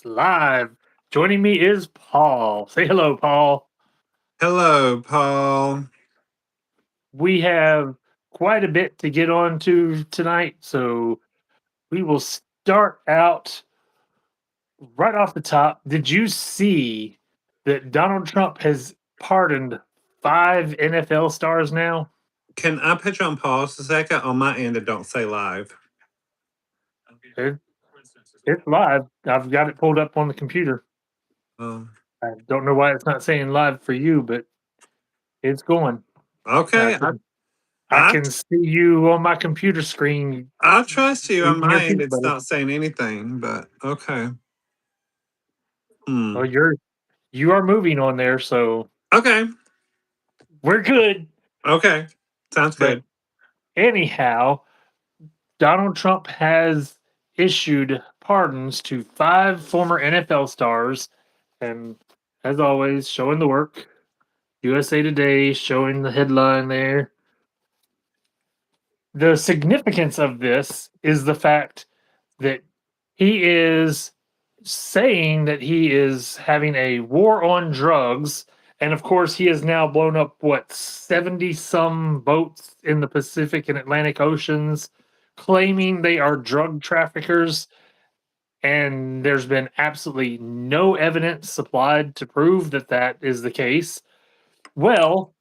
live. Joining me is Paul. Say hello, Paul. Hello, Paul. We have quite a bit to get on to tonight, so we will start out right off the top. Did you see that Donald Trump has pardoned 5 NFL stars now? Can I put you on pause a second? On my end, it don't say live. It, it's live. I've got it pulled up on the computer. Um, I don't know why it's not saying live for you, but it's going. I okay, can I I can see you on my computer screen I trust you. On eating your my end, peanut it's butter. not saying anything, but okay. Hmm. Well, you are moving on there, so Okay. we're good. Okay. Sounds But good. anyhow, Donald Trump has issued pardons to 5 former NFL stars, and as always, showing the work. USA Today showing the headline there. The significance of this is the fact that he is saying that he is having a war on drugs. And of course, he has now blown up, what, 70 some boats in the Pacific and Atlantic Oceans, claiming they are drug traffickers. And there's been absolutely no evidence supplied to prove that that is the case. Well,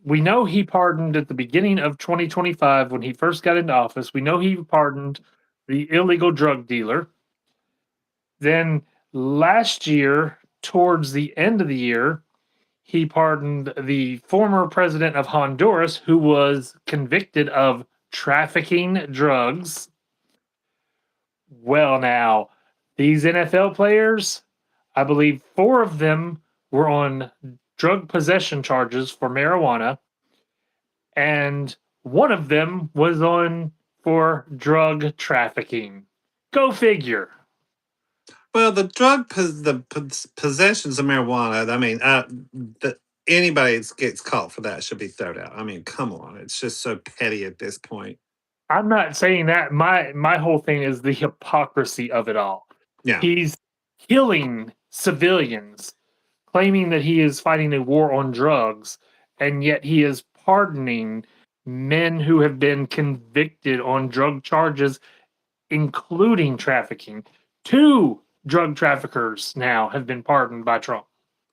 we know he pardoned at the beginning of 2025 when he first got into office. We know he pardoned the illegal drug dealer. Then last year, towards the end of the year, he pardoned the former president of Honduras who was convicted of trafficking drugs. Well, now, these NFL players, I believe 4 of them were on drug possession charges for marijuana, and one of them was on for drug trafficking. Go figure. Well, possessions of marijuana. I mean, anybody that gets caught for that should be thrown out. I mean, come on, it's just so petty at this point. I'm not saying that. My whole thing is the hypocrisy of it all. Yeah. He's killing civilians, claiming that he is fighting a war on drugs, and yet he is pardoning men who have been convicted on drug charges, including trafficking. 2 drug traffickers now have been pardoned by Trump.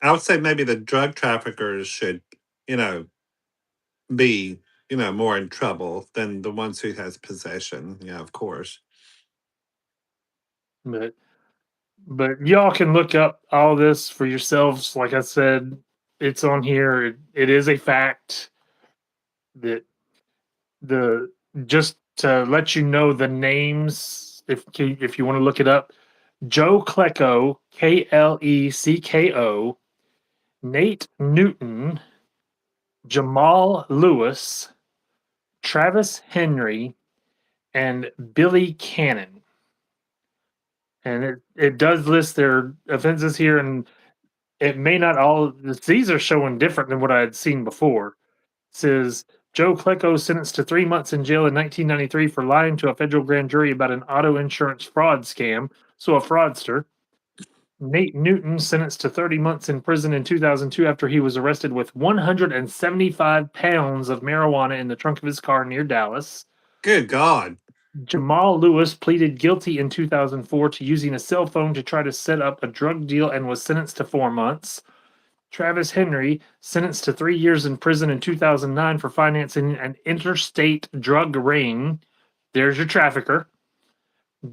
I would say maybe the drug traffickers should, you know, be, more in trouble than the ones who has possession. Yeah, of course. But y'all can look up all this for yourselves. Like I said, it's on here. It is a fact that the just to let you know the names if you want to look it up. Joe Klecko, Klecko, Nate Newton, Jamal Lewis, Travis Henry, and Billy Cannon. And it does list their offenses here, and it may not all. These are showing different than what I had seen before. It says Joe Klecko sentenced to 3 months in jail in 1993 for lying to a federal grand jury about an auto insurance fraud scam. So a fraudster. Nate Newton sentenced to 30 months in prison in 2002 after he was arrested with 175 pounds of marijuana in the trunk of his car near Dallas. Good God. Jamal Lewis pleaded guilty in 2004 to using a cell phone to try to set up a drug deal and was sentenced to 4 months. Travis Henry, sentenced to 3 years in prison in 2009 for financing an interstate drug ring. There's your trafficker.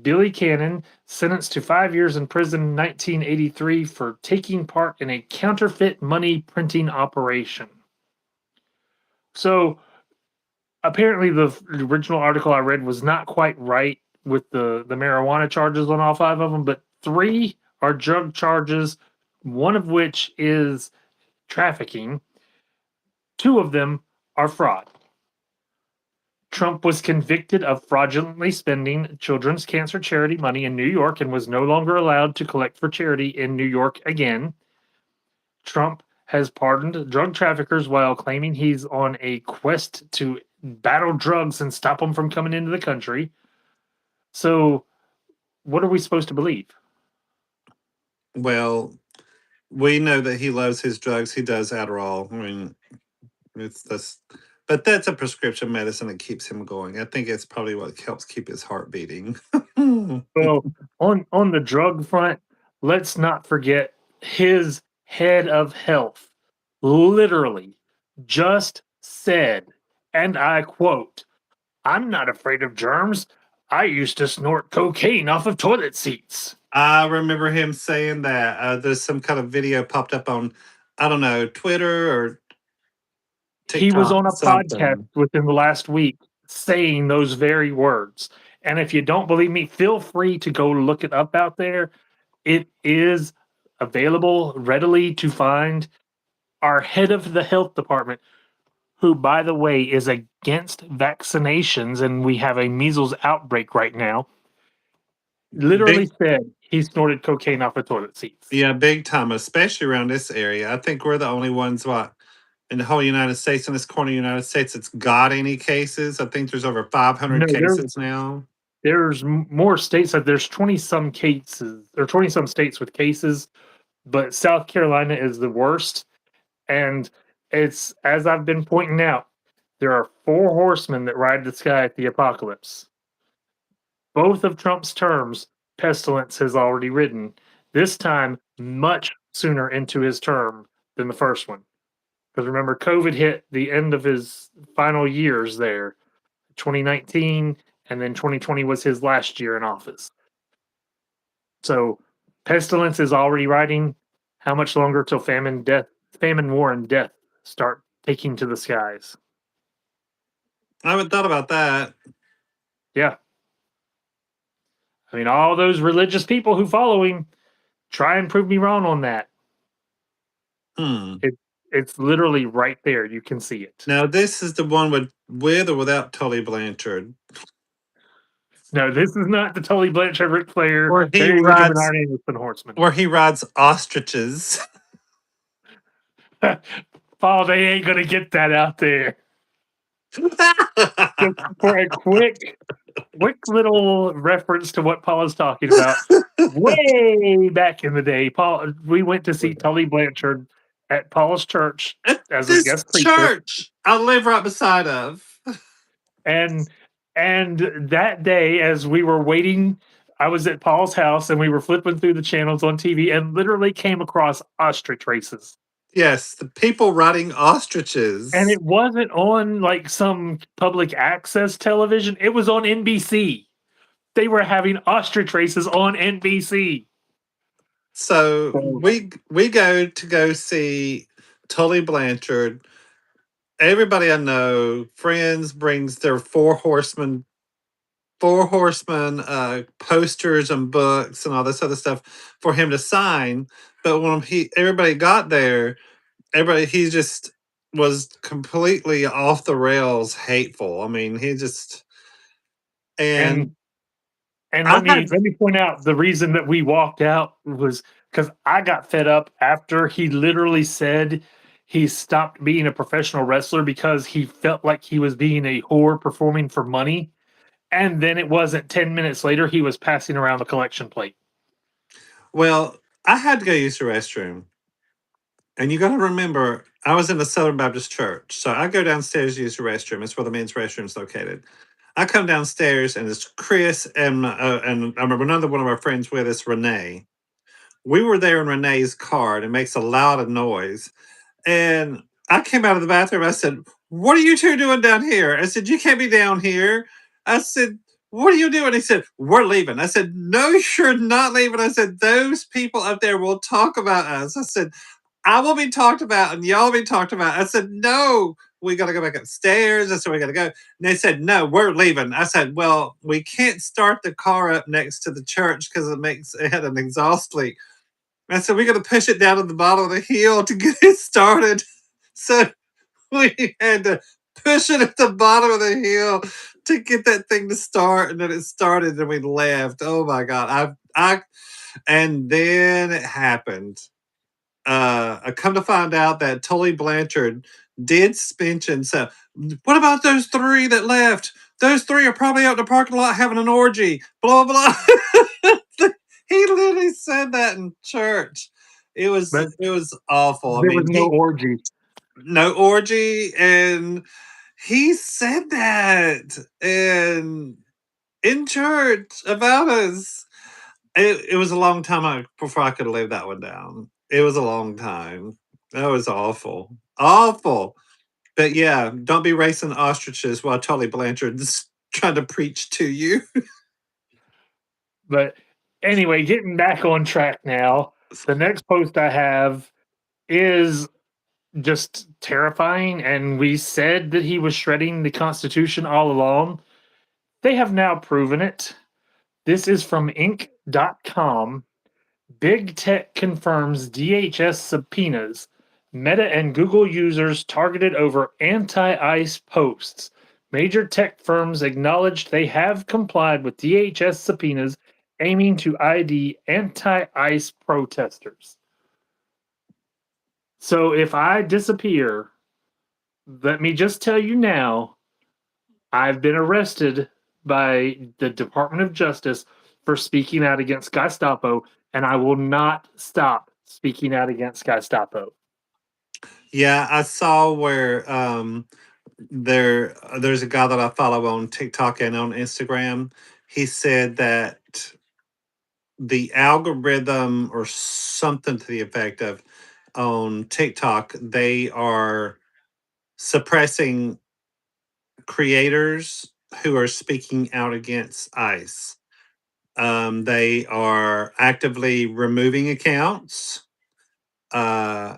Billy Cannon, sentenced to 5 years in prison in 1983 for taking part in a counterfeit money printing operation. So apparently, the original article I read was not quite right with the marijuana charges on all 5 of them, but 3 are drug charges, one of which is trafficking. 2 of them are fraud. Trump was convicted of fraudulently spending children's cancer charity money in New York and was no longer allowed to collect for charity in New York again. Trump has pardoned drug traffickers while claiming he's on a quest to battle drugs and stop them from coming into the country. So, what are we supposed to believe? Well, we know that he loves his drugs. He does Adderall. I mean, it's this, but that's a prescription medicine that keeps him going. I think it's probably what helps keep his heart beating. Well, on the drug front, let's not forget his head of health literally just said, and I quote, "I'm not afraid of germs. I used to snort cocaine off of toilet seats." I remember him saying that. There's some kind of video popped up on, I don't know, Twitter or He was TikTok, on a podcast something. within the last week saying those very words. And if you don't believe me, feel free to go look it up out there. It is available readily to find. Our head of the health department, who, by the way, is against vaccinations, and we have a measles outbreak right now, literally Big, said he snorted cocaine off of toilet seats. yeah, big time, especially around this area. I think we're the only ones, what, in the whole United States, in this corner of the United States, that's got any cases. I think there's over 500 No, cases now. there's more states that there's 20 some cases or 20 some states with cases, but South Carolina is the worst. And it's, as I've been pointing out, there are four horsemen that ride the sky at the apocalypse. Both of Trump's terms, pestilence has already ridden, this time much sooner into his term than the first one. Because remember, COVID hit the end of his final years there, 2019, and then 2020 was his last year in office. So pestilence is already riding. How much longer till famine, war, and death start taking to the skies? I haven't thought about that. Yeah. I mean, all those religious people who follow him try and prove me wrong on that. Hmm. It, it's literally right there. You can see it. Now, this is the one with or without Tully Blanchard, No, this is not the Tully Blanchard, Ric Flair, where he Barry Windham, and rides, Arn Anderson horseman. where he rides ostriches. Paul, they ain't gonna get that out there. Just for a quick little reference to what Paul is talking about. Way back in the day, Paul, we went to see Tully Blanchard at Paul's church At as a this guest preacher, church I live right beside of. and that day, as we were waiting, I was at Paul's house and we were flipping through the channels on TV and literally came across ostrich races. Yes, the people riding And ostriches. it wasn't on like some public access television. It was on NBC. They were having ostrich races on NBC. So So, we go see Tully Blanchard. Everybody I know, friends, brings their four horsemen posters and books and all this other stuff for him to sign. But when everybody got there, everybody he just was completely off the rails hateful. I mean, he just and and and I had let me point out the reason that we walked out was because I got fed up after he literally said he stopped being a professional wrestler because he felt like he was being a whore performing for money. And then it wasn't 10 minutes later, he was passing around the collection plate. well, I had to go use the restroom. And you got to remember, I was in the Southern Baptist Church. So I go downstairs to use the restroom. It's where the men's restroom is located. I come downstairs and it's Chris and I remember another one of our friends with us, Renee. We were there in Renee's car and it makes a lot of noise. And I came out of the bathroom. I said, "What are you two doing down here?" I said, "You can't be down here." I said, "What are you doing?" He said, "We're leaving." I said, "No, you're not leaving." I said, "Those people up there will talk about us." I said, "I will be talked about and y'all be talked about." I said, "No, we got to go back upstairs." I said, "We got to go." And they said, "No, we're leaving." I said, "Well, we can't start the car up next to the church because it had an exhaust leak." I said, "We got to push it down to the bottom of the hill to get it started." So we had to push it at the bottom of the hill to get that thing to start, and then it started, and we left. Oh my god! And then it happened. I come to find out that Tully Blanchard did mention. So, what about those three that left? Those three are probably out in the parking lot having an orgy. Blah blah. He literally said that in church. But It was awful. I there was mean, no he orgy. no orgy, and he said that in church about us. It was a long time before I could live that one down. It was a long time. That was awful, awful. But yeah, don't be racing ostriches while Tully Blanchard's trying to preach to you. But anyway, getting back on track now. The next post I have is just terrifying. And we said that he was shredding the Constitution all along. They have now proven it. This is from Inc.com. Big Tech confirms DHS subpoenas Meta and Google users targeted over anti ICE posts. Major tech firms acknowledged they have complied with DHS subpoenas aiming to ID anti ICE protesters. So if I disappear, let me just tell you now, I've been arrested by the Department of Justice for speaking out against Gestapo, and I will not stop speaking out against Gestapo. Yeah, I saw where there's a guy that I follow on TikTok and on Instagram. He said that the algorithm or something to the effect of on TikTok, they are suppressing creators who are speaking out against ICE. They are actively removing accounts. Uh,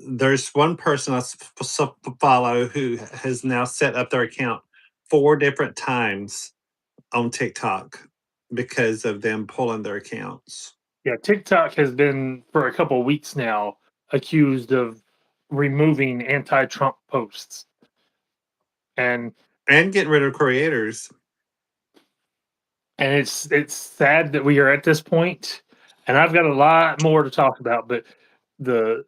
there's one person follow who has now set up their account 4 different times on TikTok because of them pulling their accounts Yeah, TikTok has been for a couple of weeks now accused of removing anti-Trump posts, and and getting rid of creators. it's sad that we are at this point. And I've got a lot more to talk about, but the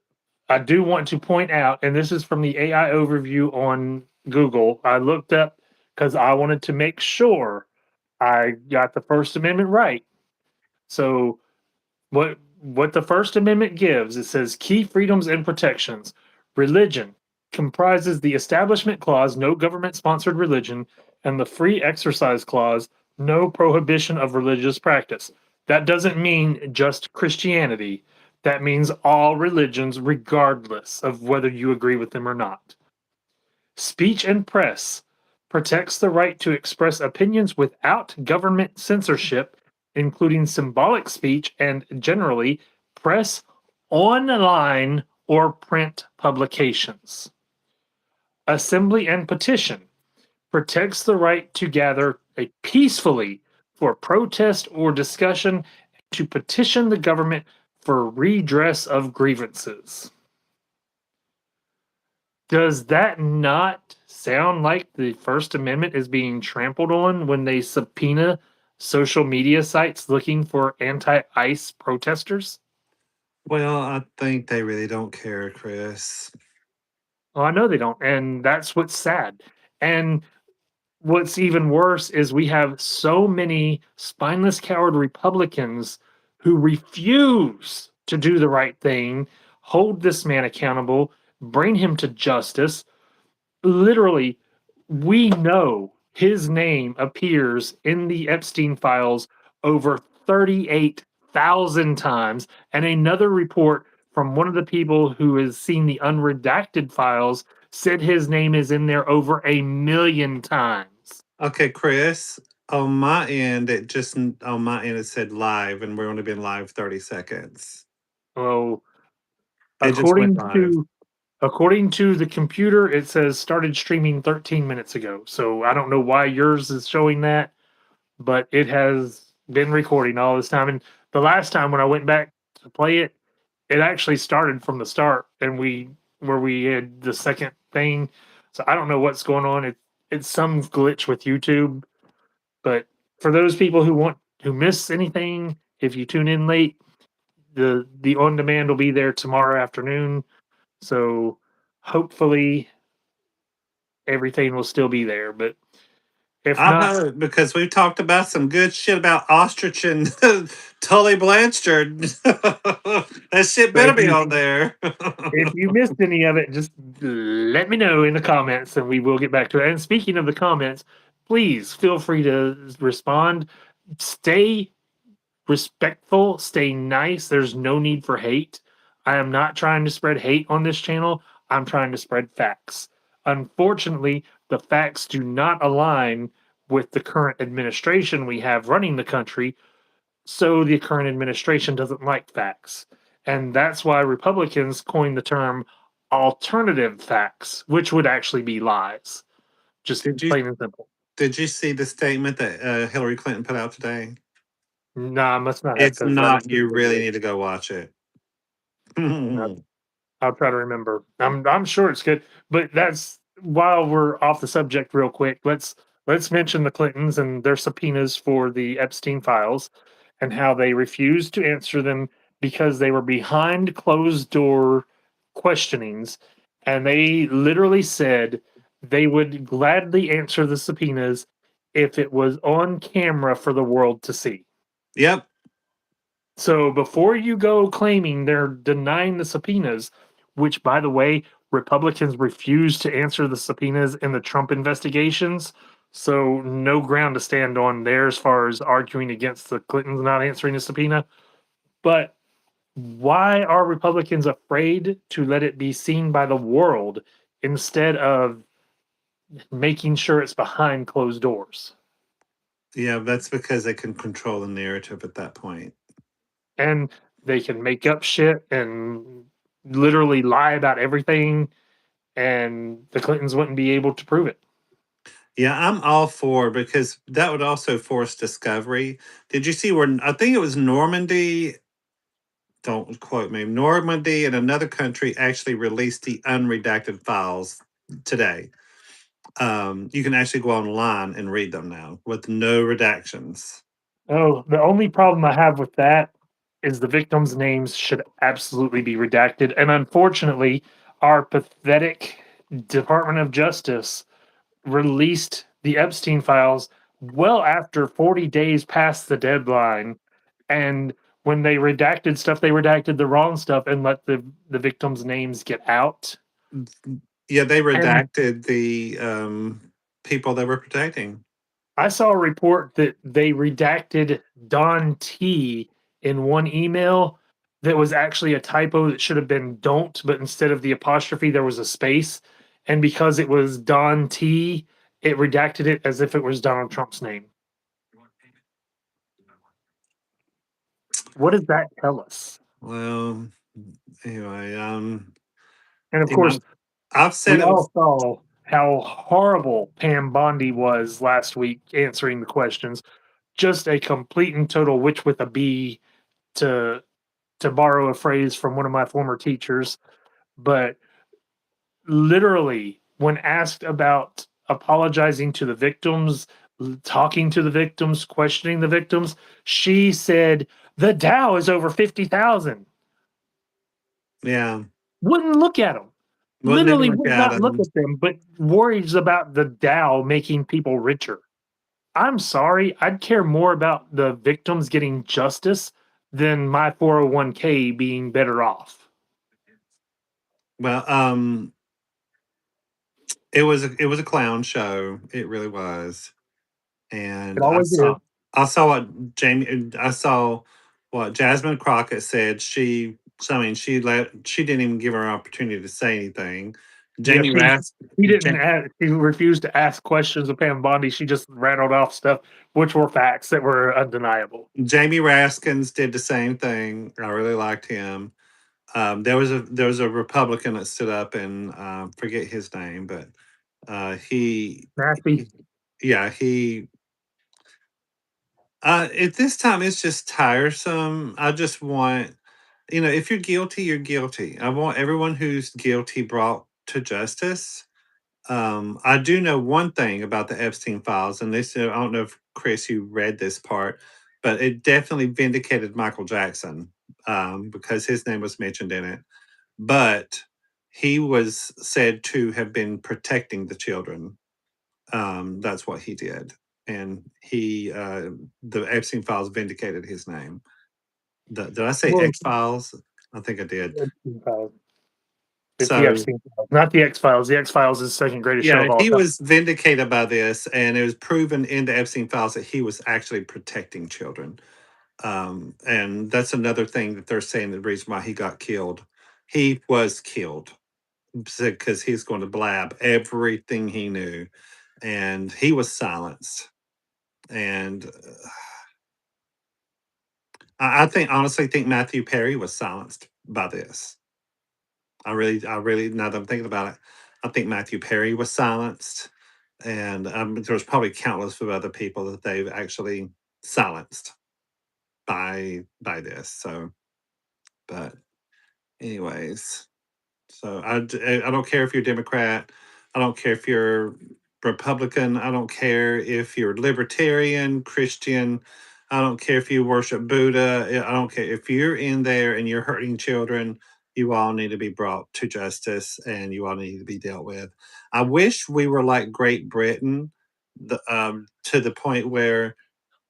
I do want to point out, and this is from the AI overview on Google. I looked up because I wanted to make sure I got the First Amendment right. So what the First Amendment gives, it says key freedoms and protections. Religion comprises the Establishment Clause, no government sponsored religion, and the Free Exercise Clause, no prohibition of religious practice. That doesn't mean just Christianity. That means all religions, regardless of whether you agree with them or not. Speech and press protects the right to express opinions without government censorship, including symbolic speech and generally press online or print publications. Assembly and petition protects the right to gather peacefully for protest or discussion, to petition the government for redress of grievances. Does that not sound like the First Amendment is being trampled on when they subpoena social media sites looking for anti ICE protesters? Well, I think they really don't care, Chris. Well, I know they don't. And that's what's sad. And what's even worse is we have so many spineless coward Republicans who refuse to do the right thing, hold this man accountable, bring him to justice. Literally, we know his name appears in the Epstein files over 38,000 times. And another report from one of the people who has seen the unredacted files said his name is in there over 1 million times. Okay, Chris. On my end it said live, and we're only been live 30 seconds. So, It just went according live. to according to the computer, it says started streaming 13 minutes ago. So I don't know why yours is showing that, but it has been recording all this time. And the last time when I went back to play it, it actually started from the start, and we had the second thing. So I don't know what's going on. It's some glitch with YouTube. But for those people who miss anything, if you tune in late, the on demand will be there tomorrow afternoon. So hopefully everything will still be there. But If I not, hope because we've talked about some good shit about ostrich and Tully Blanchard. That shit but better be on there. if you missed any of it, just let me know in the comments and we will get back to it. And speaking of the comments, please feel free to respond. Stay respectful, stay nice. There's no need for hate. I am not trying to spread hate on this channel. I'm trying to spread facts. Unfortunately, the facts do not align with the current administration we have running the country. So the current administration doesn't like facts. And that's why Republicans coined the term alternative facts, which would actually be lies. Just did you plain and simple. did you see the statement that Hillary Clinton put out today? Nah, I must not have It's because I not. didn't see You the really video. need to go watch it. I'll try to remember. I'm sure it's good, but that's while we're off the subject real quick. Let's mention the Clintons and their subpoenas for the Epstein files and how they refused to answer them because they were behind closed door questionings, and they literally said they would gladly answer the subpoenas if it was on camera for the world to see. Yep. So before you go claiming they're denying the subpoenas, which by the way, Republicans refused to answer the subpoenas in the Trump investigations. So no ground to stand on there as far as arguing against the Clintons not answering the subpoena. But why are Republicans afraid to let it be seen by the world instead of making sure it's behind closed doors? Yeah, that's because they can control the narrative at that point. And they can make up shit and literally lie about everything, and the Clintons wouldn't be able to prove it. Yeah, I'm all for because that would also force discovery. Did you see where I think it was Normandy? Don't quote me. Normandy and another country actually released the unredacted files today. You can actually go online and read them now with no redactions. Oh, the only problem I have with that is the victims' names should absolutely be redacted. And unfortunately, our pathetic Department of Justice released the Epstein files well after 40 days past the deadline. And when they redacted stuff, they redacted the wrong stuff and let the victims' names get out. Yeah, they And redacted the people they were protecting. I saw a report that they redacted Don T in one email that was actually a typo that should have been don't, but instead of the apostrophe, there was a space. And because it was Don T, it redacted it as if it was Donald Trump's name. What does that tell us? Well, anyway, And of you know, course, I've said we it all was. saw how horrible Pam Bondi was last week answering the questions. Just a complete and total witch with a B, to borrow a phrase from one of my former teachers, but literally, when asked about apologizing to the victims, talking to the victims, questioning the victims, she said, the Dow is over 50,000. Yeah, Wouldn't look at them. wouldn't even Literally look would at not look them. at them, but worries about the Dow making people richer. I'm sorry, I'd care more about the victims getting justice than my 401k being better off. Well, it was a clown show. It really was. It And always is. I saw what Jamie I saw what Jasmine Crockett said. I mean she didn't even give her an opportunity to say anything. Yeah, Jamie Rask she didn't Ja- ask, she refused to ask questions of Pam Bondi. She just rattled off stuff which were facts that were undeniable. Jamie Raskins did the same thing. I really liked him. There was a Republican that stood up and forget his name, but Nasty. yeah, he at this time, it's just tiresome. I just want, if you're guilty, you're guilty. I want everyone who's guilty brought to justice. I do know one thing about the Epstein files, and this, I don't know if Chris, you read this part, but it definitely vindicated Michael Jackson because his name was mentioned in it. But he was said to have been protecting the children. That's what he did. and the Epstein files vindicated his name. Did I say Well, X Files? I think I did. Epstein Files. It's the So Epstein Files, not the X Files. The X Files is the second greatest show yeah, of all he time. was vindicated by this, and it was proven in the Epstein files that he was actually protecting children. And that's another thing that they're saying the reason why he got killed. He was killed because he's going to blab everything he knew, and he was silenced. And I think, honestly, think Matthew Perry was silenced by this. I really, now that I'm thinking about it, I think Matthew Perry was silenced, and there's probably countless of other people that they've actually silenced by this. So, but anyways, so I don't care if you're Democrat, I don't care if you're Republican, I don't care if you're libertarian, Christian, I don't care if you worship Buddha, I don't care if you're in there and you're hurting children. You all need to be brought to justice, and you all need to be dealt with. I wish we were like Great Britain, to the point where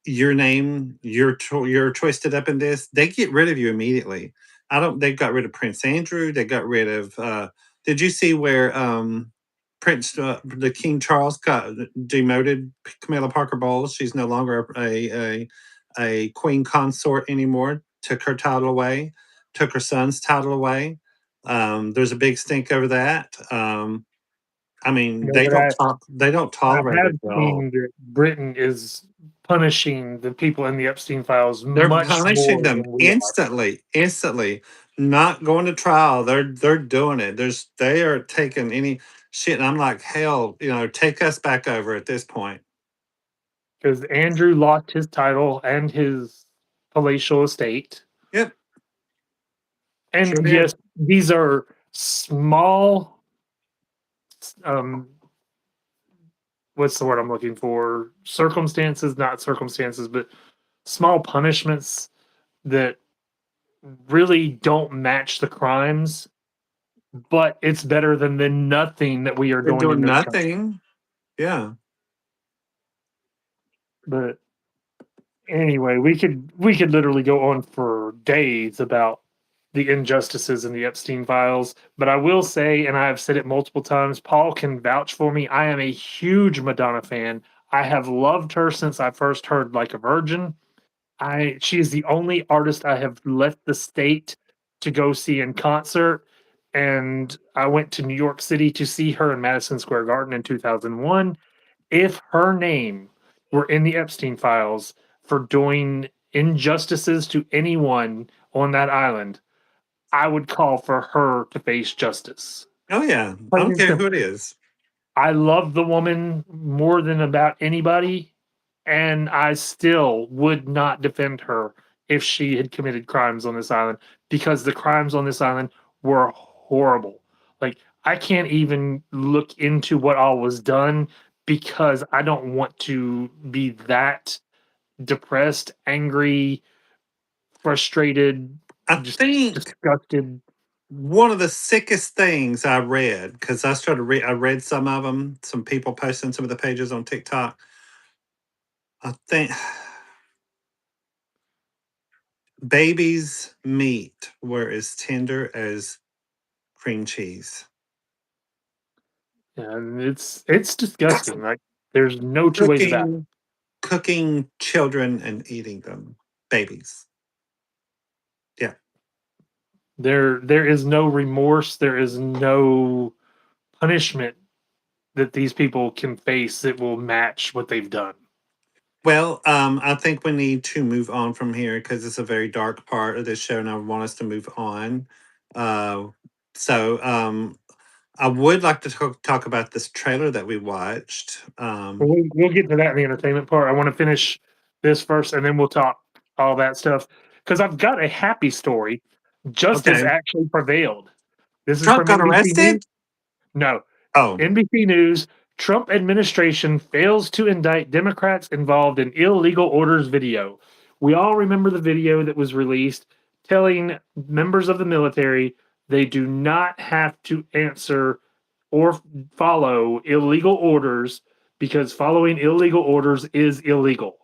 your name, you're twisted up in this, they get rid of you immediately. I don't They got rid of Prince Andrew, they got rid of did you see where Prince the King Charles got demoted Camilla Parker Bowles? She's no longer a queen consort anymore. Took her title away, took her son's title away. There's a big stink over that. I mean, No, but they don't I tolerate have it at all. seen that Britain is punishing the people in the Epstein files They're much punishing more them than we are. instantly, not going to trial. They're doing it. They are taking any shit. And I'm like, hell, take us back over at this point. Because Andrew lost his title and his palatial estate. Yep, sure And did. yes, these are small, um, what's the word I'm looking for? Circumstances, not circumstances, but small punishments that really don't match the crimes, but it's better than the nothing that we are They're doing in doing this country. nothing. Yeah. But anyway, we could literally go on for days about the injustices in the Epstein files. But I will say, and I have said it multiple times, Paul can vouch for me. I am a huge Madonna fan. I have loved her since I first heard Like a Virgin. She is the only artist I have left the state to go see in concert. And I went to New York City to see her in Madison Square Garden in 2001. If her name were in the Epstein files for doing injustices to anyone on that island, I would call for her to face justice. Oh yeah. I Plain don't and care who simple. it is. I love the woman more than about anybody, and I still would not defend her if she had committed crimes on this island, because the crimes on this island were horrible. Like, I can't even look into what all was done because I don't want to be that depressed, angry, frustrated, I just think disgusted. one of the sickest things I read, because I read some of them, some people posting some of the pages on TikTok. I think babies' meat were as tender as cream cheese. And it's disgusting. Like, there's no two ways about it. Cooking cooking children and eating them. Babies. Yeah. There is no remorse, there is no punishment that these people can face that will match what they've done. Well, I think we need to move on from here because it's a very dark part of this show, and I want us to move on. Uh, so I would like to talk about this trailer that we watched. But we'll get to that in the entertainment part. I want to finish this first, and then we'll talk all that stuff. Because I've got a happy story. Justice Okay. actually prevailed. This is Trump from got NBC arrested? News. No, Oh, NBC News. Trump administration fails to indict Democrats involved in illegal orders video. We all remember the video that was released telling members of the military they do not have to answer or follow illegal orders because following illegal orders is illegal.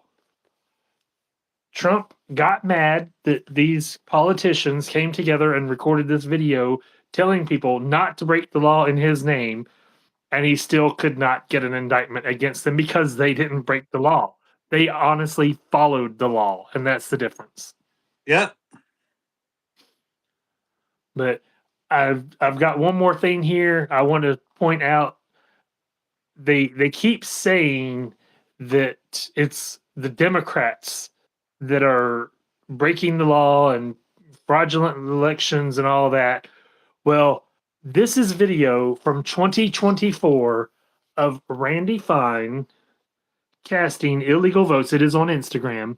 Trump got mad that these politicians came together and recorded this video telling people not to break the law in his name, and he still could not get an indictment against them because they didn't break the law. They honestly followed the law, and that's the difference. Yep. But I've got one more thing here I want to point out. They keep saying that it's the Democrats that are breaking the law and fraudulent elections and all that. Well, this is video from 2024 of Randy Fine casting illegal votes. It is on Instagram.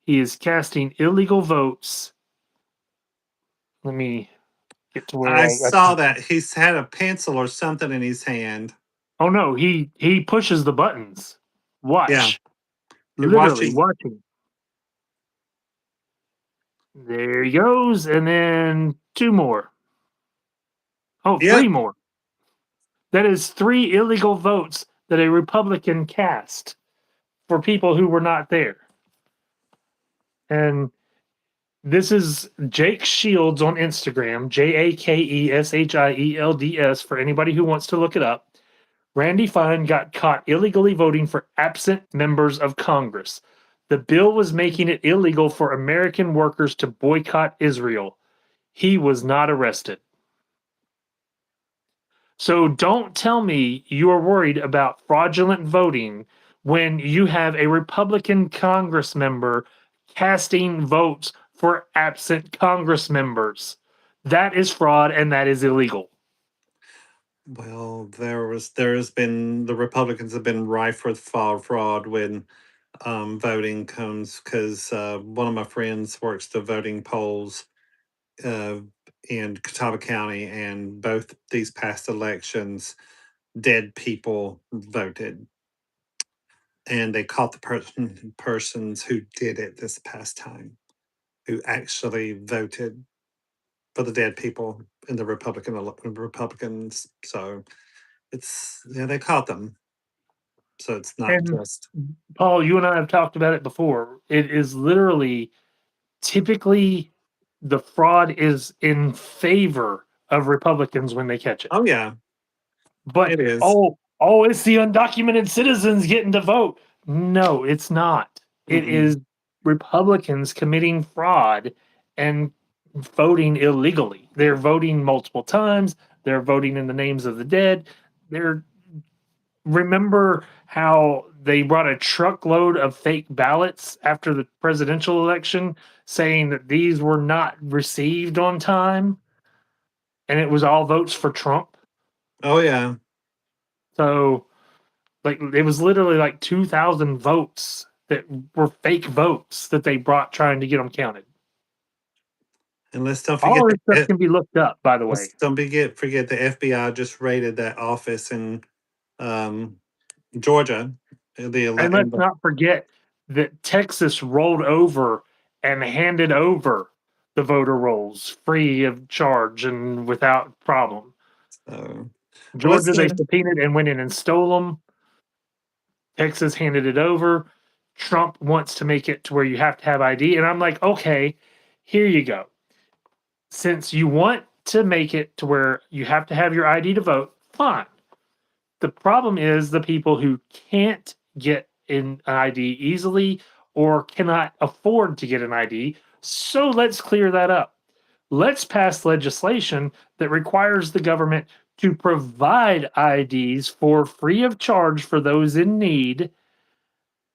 He is casting illegal votes. Let me get to where I I saw that. He's had a pencil or something in his hand. oh no, he pushes the buttons. Yeah. Watch. You're Literally watching. watching. There he goes, and then two more. Oh, three Yep. more. That is three illegal votes that a Republican cast for people who were not there. And this is Jake Shields on Instagram, JAKESHIELDS, for anybody who wants to look it up. Randy Fine got caught illegally voting for absent members of Congress. The bill was making it illegal for American workers to boycott Israel. He was not arrested. So don't tell me you are worried about fraudulent voting when you have a Republican Congress member casting votes for absent Congress members. That is fraud and that is illegal. Well, there has been the Republicans have been rife with fraud when voting comes because one of my friends works the voting polls uh, in Catawba County, and both these past elections, dead people voted, and they caught the persons who did it this past time, who actually voted for the dead people in the Republicans. So it's yeah, they caught them. So it's not And just Paul, you and I have talked about it before. It is literally typically the fraud is in favor of Republicans when they catch it. oh yeah, But it is. oh, it's the undocumented citizens getting to vote. No, it's not. It Mm-mm. is Republicans committing fraud and voting illegally. They're voting multiple times. They're voting in the names of the dead. They're remember how they brought a truckload of fake ballots after the presidential election saying that these were not received on time and it was all votes for Trump. Oh yeah. So like it was literally like 2,000 votes that were fake votes that they brought trying to get them counted. And let's don't forget All the this stuff can be looked up, by the way. let's don't forget the FBI just raided that office in um, Georgia. And let's not forget that Texas rolled over and handed over the voter rolls free of charge and without problem. well, let's Georgia, they subpoenaed and went in and stole them. Texas handed it over. Trump wants to make it to where you have to have ID. And I'm like, okay, here you go. Since you want to make it to where you have to have your ID to vote, fine. The problem is the people who can't get an ID easily or cannot afford to get an ID. So let's clear that up. Let's pass legislation that requires the government to provide IDs for free of charge for those in need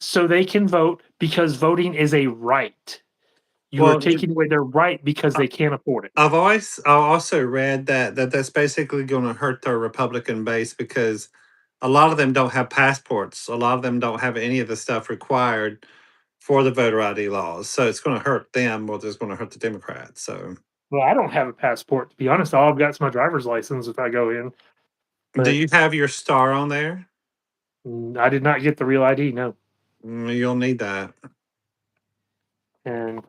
so they can vote because voting is a right. You are well, taking away their right because I- they can't afford it. I also read that that's basically going to hurt their Republican base because a lot of them don't have passports. A lot of them don't have any of the stuff required for the voter ID laws. So it's going to hurt them more than it's going to hurt the Democrats. So Well, I don't have a passport, to be honest. All I've got is my driver's license if I go in. do But you have your star on there? I did not get the real ID, no. You'll need that. And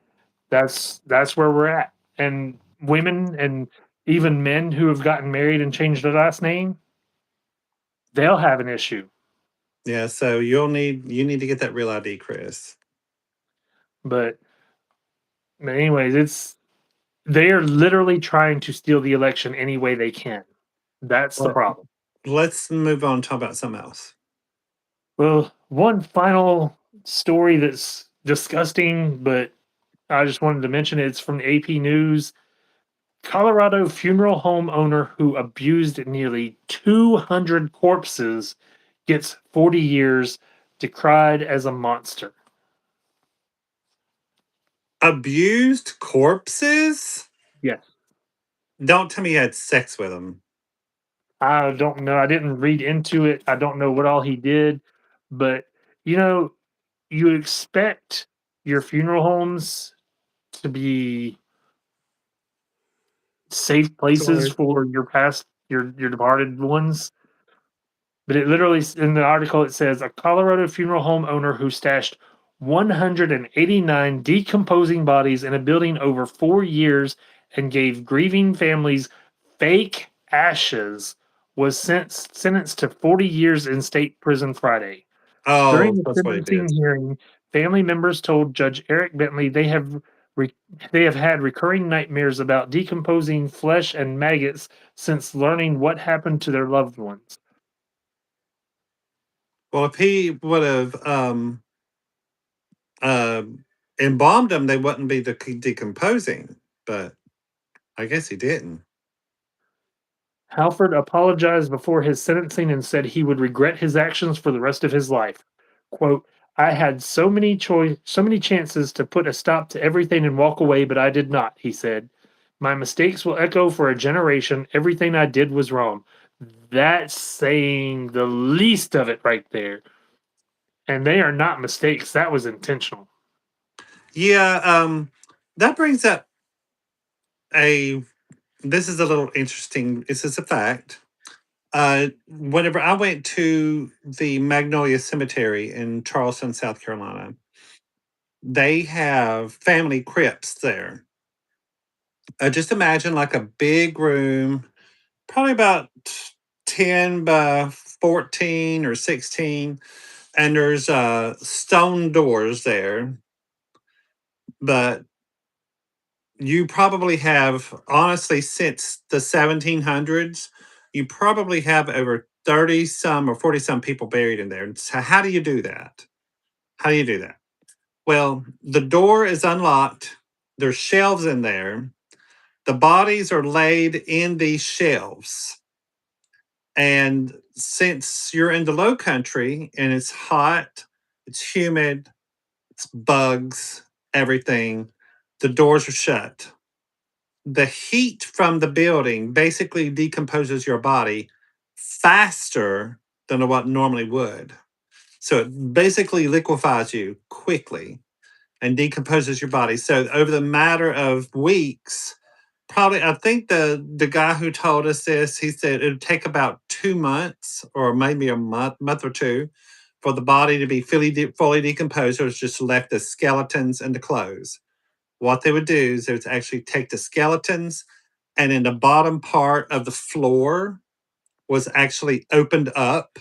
that's where we're at. And women and even men who have gotten married and changed their last name, they'll have an issue. Yeah, so you need to get that real ID, Chris. But anyways, it's they are literally trying to steal the election any way they can. That's the Well, problem. let's move on and talk about something else. Well, one final story that's disgusting, but I just wanted to mention it. It's from the AP News. Colorado funeral home owner who abused nearly 200 corpses gets 40 years, decried as a monster. Abused corpses? Yes. Don't tell me you had sex with them. I don't know. I didn't read into it. I don't know what all he did, but you know, you expect your funeral homes to be safe places Sorry. for your past your departed ones. But it literally in the article it says a Colorado funeral home owner who stashed 189 decomposing bodies in a building over 4 years and gave grieving families fake ashes was sentenced to 40 years in state prison Friday. During Oh, the that's what it sentencing is. hearing, family members told Judge Eric Bentley re- they have had recurring nightmares about decomposing flesh and maggots since learning what happened to their loved ones. Well, if he would have uh, embalmed them, they wouldn't be decomposing. But I guess he didn't. Halford apologized before his sentencing and said he would regret his actions for the rest of his life. Quote, I had so many chances to put a stop to everything and walk away, but I did not, he said. My mistakes will echo for a generation. Everything I did was wrong. That's saying the least of it right there. And they are not mistakes. That was intentional. Yeah, that brings up a. This is a little interesting. This is a fact. Whenever I went to the Magnolia Cemetery in Charleston, South Carolina, they have family crypts there. Just imagine like a big room, probably about 10 by 14 or 16, and there's stone doors there. But you probably have, honestly, since the 1700s, you probably have over 30 some or 40 some people buried in there. So, how do you do that? How do you do that? Well, the door is unlocked, there's shelves in there. The bodies are laid in these shelves. And since you're in the low country and it's hot, it's humid, it's bugs, everything, the doors are shut. The heat from the building basically decomposes your body faster than what normally would. So it basically liquefies you quickly and decomposes your body. So over the matter of weeks, probably I think the guy who told us this, he said it would take about 2 months or maybe a month or two for the body to be fully decomposed. So it's just left the skeletons and the clothes. What they would do is they would actually take the skeletons, and in the bottom part of the floor was actually opened up,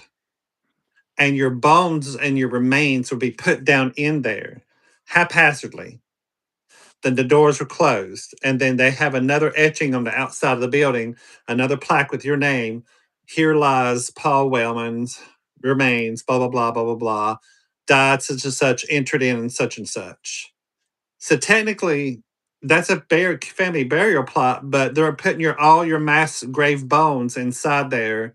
and your bones and your remains would be put down in there haphazardly. Then the doors were closed, and then they have another etching on the outside of the building, another plaque with your name. Here lies Paul Wellman's remains, blah, blah, blah, blah, blah, blah. Died such and such, entered in and such and such. So technically, that's a family burial plot, but they're putting all your mass grave bones inside there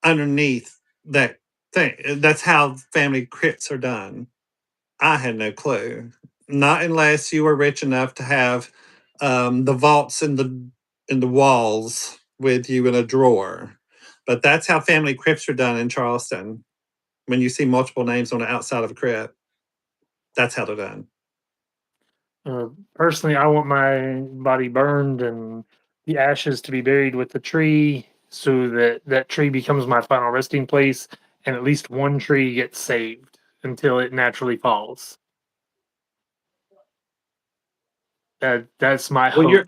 underneath that thing. That's how family crypts are done. I had no clue. Not unless you were rich enough to have the vaults in the walls with you in a drawer. But that's how family crypts are done in Charleston. When you see multiple names on the outside of a crypt, that's how they're done. Personally, I want my body burned and the ashes to be buried with the tree so that that tree becomes my final resting place and at least one tree gets saved until it naturally falls. That's my Well, hope.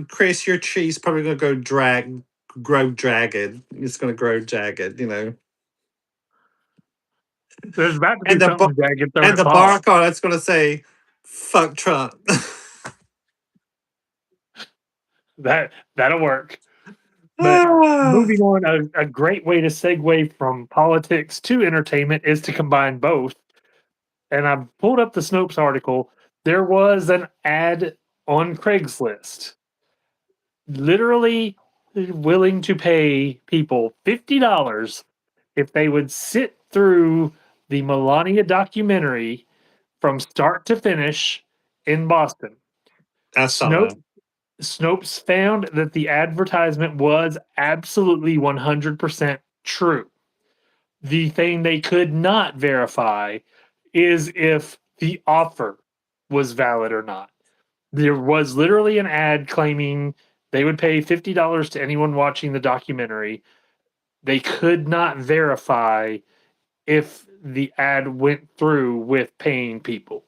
Chris, your tree's probably going to grow jagged. It's going to grow jagged. There's about to be and the something jagged thrown and at the Paul. barcode it's going to say "fuck Trump." That'll work. But Ah, moving on, a great way to segue from politics to entertainment is to combine both. And I pulled up the Snopes article. There was an ad on Craigslist, literally willing to pay people $50 if they would sit through the Melania documentary from start to finish in Boston. I saw Snopes that. Snopes found that the advertisement was absolutely 100% true. The thing they could not verify is if the offer was valid or not. There was literally an ad claiming they would pay $50 to anyone watching the documentary. They could not verify if the ad went through with paying people.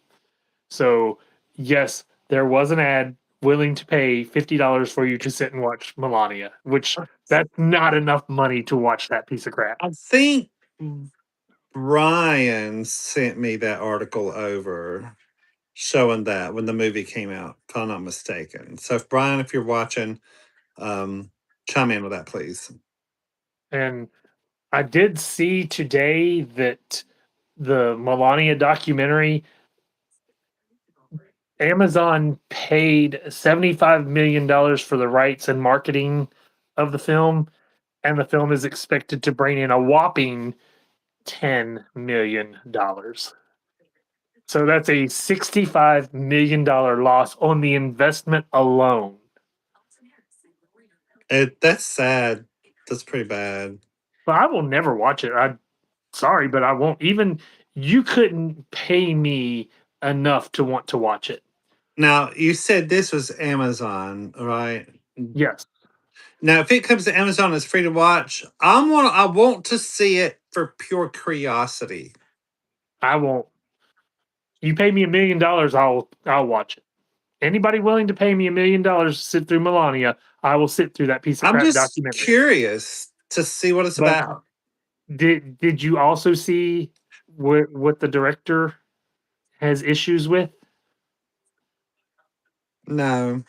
So, yes, there was an ad willing to pay $50 for you to sit and watch Melania, which that's not enough money to watch that piece of crap. I think Brian sent me that article over showing that when the movie came out, if I'm not mistaken. So, if Brian, if you're watching, um, chime in with that, please. And I did see today that the Melania documentary, Amazon paid $75 million for the rights and marketing of the film, and the film is expected to bring in a whopping $10 million. So that's a $65 million loss on the investment alone. That's sad. That's pretty bad. But I will never watch it. I'm sorry, but I won't. Even you couldn't pay me enough to want to watch it. Now, you said this was Amazon, right? Yes, Now, if it comes to Amazon, it's free to watch. I want to see it for pure curiosity. I won't. You pay me $1 million, I'll watch it. Anybody willing to pay me $1 million to sit through Melania, I will sit through that piece of I'm crap just documentary. curious to see what it's But about. did you also see what the director has issues with? No.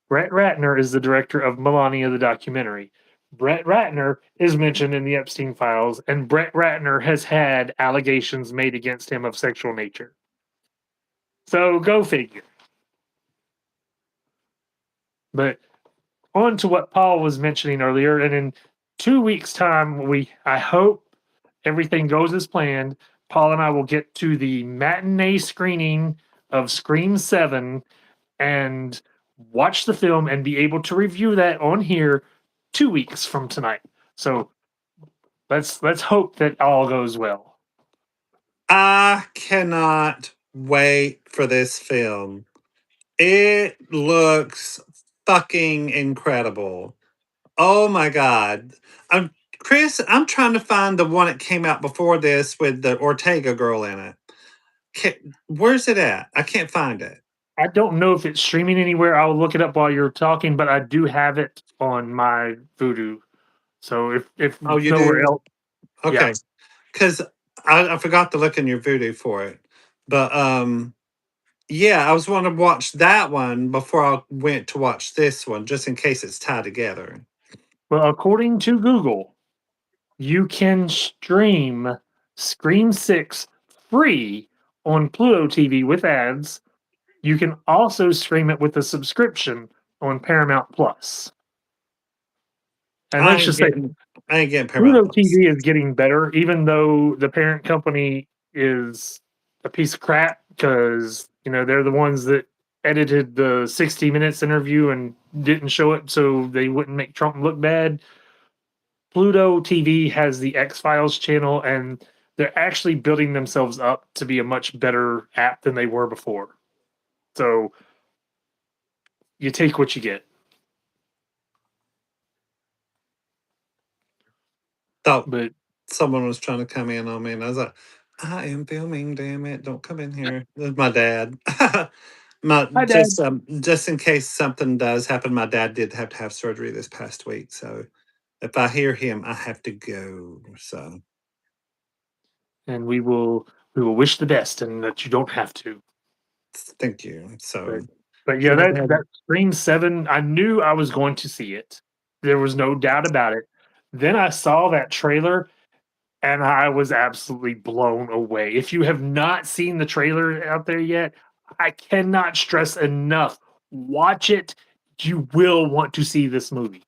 Brett Ratner is the director of Melania the documentary. Brett Ratner is mentioned in the Epstein files, and Brett Ratner has had allegations made against him of sexual nature. So go figure. But on to what Paul was mentioning earlier, and in 2 weeks' time, I hope everything goes as planned. Paul and I will get to the matinee screening of Scream 7 and watch the film and be able to review that on here 2 weeks from tonight. So let's hope that all goes well. I cannot wait for this film. It looks fucking incredible. Oh my god. I'm Chris, I'm trying to find the one that came out before this with the Ortega girl in it. Where's it at? I can't find it. I don't know if it's streaming anywhere. I'll look it up while you're talking, but I do have it on my Voodoo. So if Oh, you nowhere do? else, yeah. Okay. Because I forgot to look in your voodoo for it. But yeah, I was wanting to watch that one before I went to watch this one, just in case it's tied together. Well, according to Google, you can stream Scream 6 free on Pluto TV with ads. You can also stream it with a subscription on Paramount Plus. And I let's ain't just say getting I ain't getting Paramount Pluto Plus. TV is getting better, even though the parent company is a piece of crap because, they're the ones that edited the 60 Minutes interview and didn't show it so they wouldn't make Trump look bad. Pluto TV has the X Files channel, and they're actually building themselves up to be a much better app than they were before. So you take what you get. Thought But someone was trying to come in on me, and I was like, "I am filming, damn it! Don't come in here." That's my dad. my hi, Dad. just in case something does happen. My dad did have to have surgery this past week, so if I hear him, I have to go. So and we will wish the best and that you don't have to. Thank you. But So but he yeah, was that Scream 7, I knew I was going to see it. There was no doubt about it. Then I saw that trailer and I was absolutely blown away. If you have not seen the trailer out there yet, I cannot stress enough. Watch it. You will want to see this movie.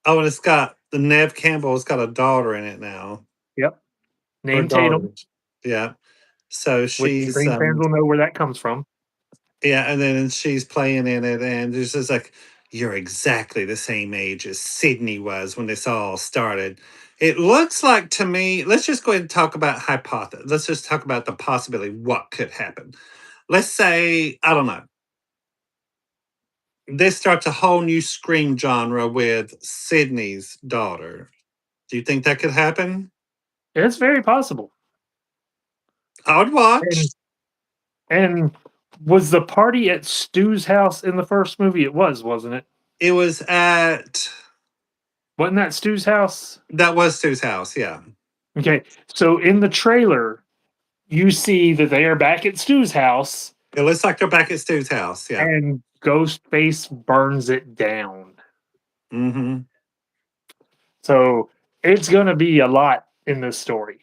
oh, and it's got the Nev Campbell's got a daughter in it now. Yep. Or Name Tatum, daughters. Yeah. So which she's Scream fans will know where that comes from. yeah, and then she's playing in it, and there's just like, you're exactly the same age as Sydney was when this all started. It looks like to me, let's just go ahead and talk about hypothesis. Let's just talk about the possibility what could happen. Let's say, I don't know, this starts a whole new scream genre with Sydney's daughter. Do you think that could happen? It's very possible. I would watch. And and was the party at Stu's house in the first movie? It was, wasn't it? It was at Wasn't that Stu's house? that was Sue's house, yeah. Okay. So in the trailer, you see that they are back at Stu's house It looks like they're back at Stu's house, yeah. and Ghostface burns it down. Mm-hmm. So it's going to be a lot in this story.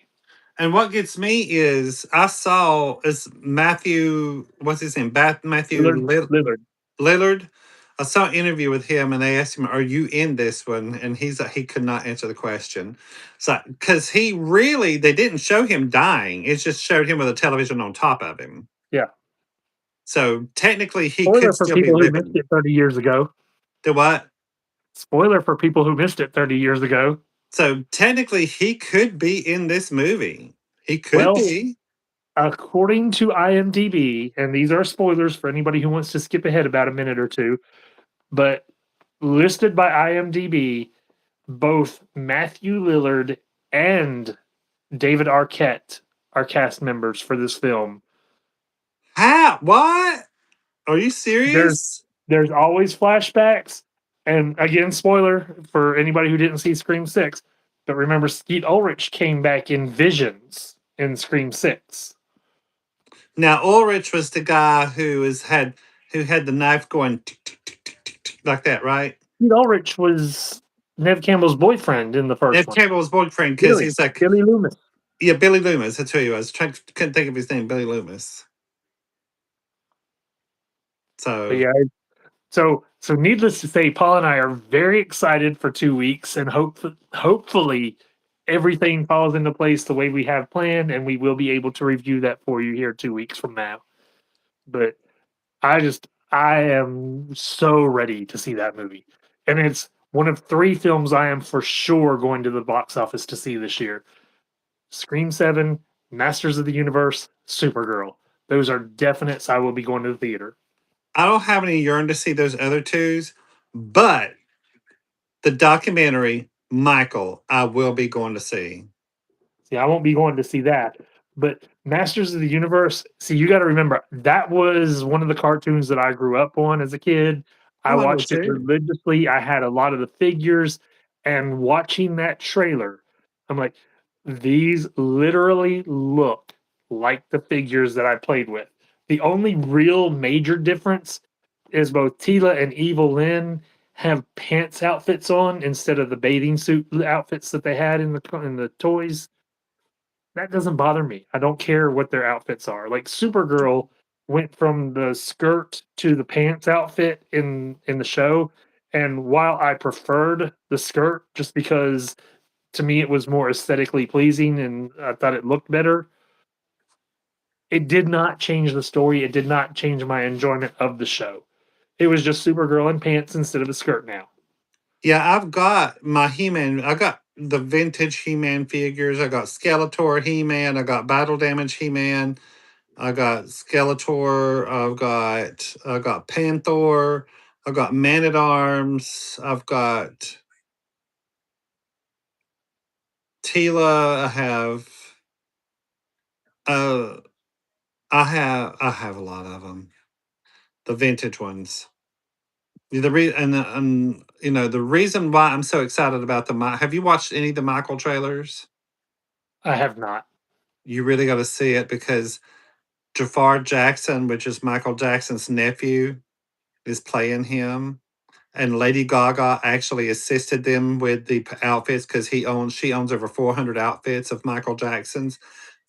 And what gets me is I saw is Matthew, what's his name? Matthew Lillard, Lillard. Lillard. I saw an interview with him, and they asked him, "Are you in this one?" And he's like, he could not answer the question. So because he really, they didn't show him dying; it just showed him with a television on top of him. Yeah. So technically, he Spoiler could for still be people who missed living. it 30 years ago. The what? Spoiler for people who missed it 30 years ago. So technically, he could be in this movie. He could Well, be. according to IMDb, and these are spoilers for anybody who wants to skip ahead about a minute or two, but listed by IMDb, both Matthew Lillard and David Arquette are cast members for this film. How? What? Are you There's serious? there's always flashbacks, and again, spoiler for anybody who didn't see Scream 6, but remember Skeet Ulrich came back in visions in Scream 6. Now Ulrich was the guy who had the knife going tick, tick, tick, tick, tick, tick, like that, right? Skeet Ulrich was Nev Campbell's boyfriend in the first Nev one. Campbell's boyfriend because Billy. he's like, Billy Loomis. yeah, Billy Loomis. That's who he was. Couldn't think of his name, Billy Loomis. But So yeah, so needless to say, Paul and I are very excited for 2 weeks, and hopefully everything falls into place the way we have planned, and we will be able to review that for you here 2 weeks from now. But I am so ready to see that movie, and it's one of three films I am for sure going to the box office to see this year: Scream 7, Masters of the Universe, Supergirl. Those are definites. I will be going to the theater. I don't have any yearn to see those other twos, but the documentary Michael, I will be going to see. See, I won't be going to see that. But Masters of the Universe, see, you got to remember that was one of the cartoons that I grew up on as a kid. I Oh, I will watched it too. religiously. I had a lot of the figures, and watching that trailer, I'm like, these literally look like the figures that I played with. The only real major difference is both Tila and Evil Lynn have pants outfits on instead of the bathing suit outfits that they had in the toys. That doesn't bother me. I don't care what their outfits are. Like Supergirl went from the skirt to the pants outfit in the show, and while I preferred the skirt just because to me it was more aesthetically pleasing and I thought it looked better, it did not change the story. It did not change my enjoyment of the show. It was just Supergirl in pants instead of a skirt now. Yeah, I've got my He-Man. I got the vintage He-Man figures. I got Skeletor He-Man. I got Battle Damage He-Man. I got Skeletor. I got Panther. I've got Man at Arms. I've got Tila. Uh I have a lot of them. The vintage ones. And the reason why I'm so excited about have you watched any of the Michael trailers? I have not. You really got to see it because Jafar Jackson, which is Michael Jackson's nephew, is playing him. And Lady Gaga actually assisted them with the outfits because she owns over 400 outfits of Michael Jackson's.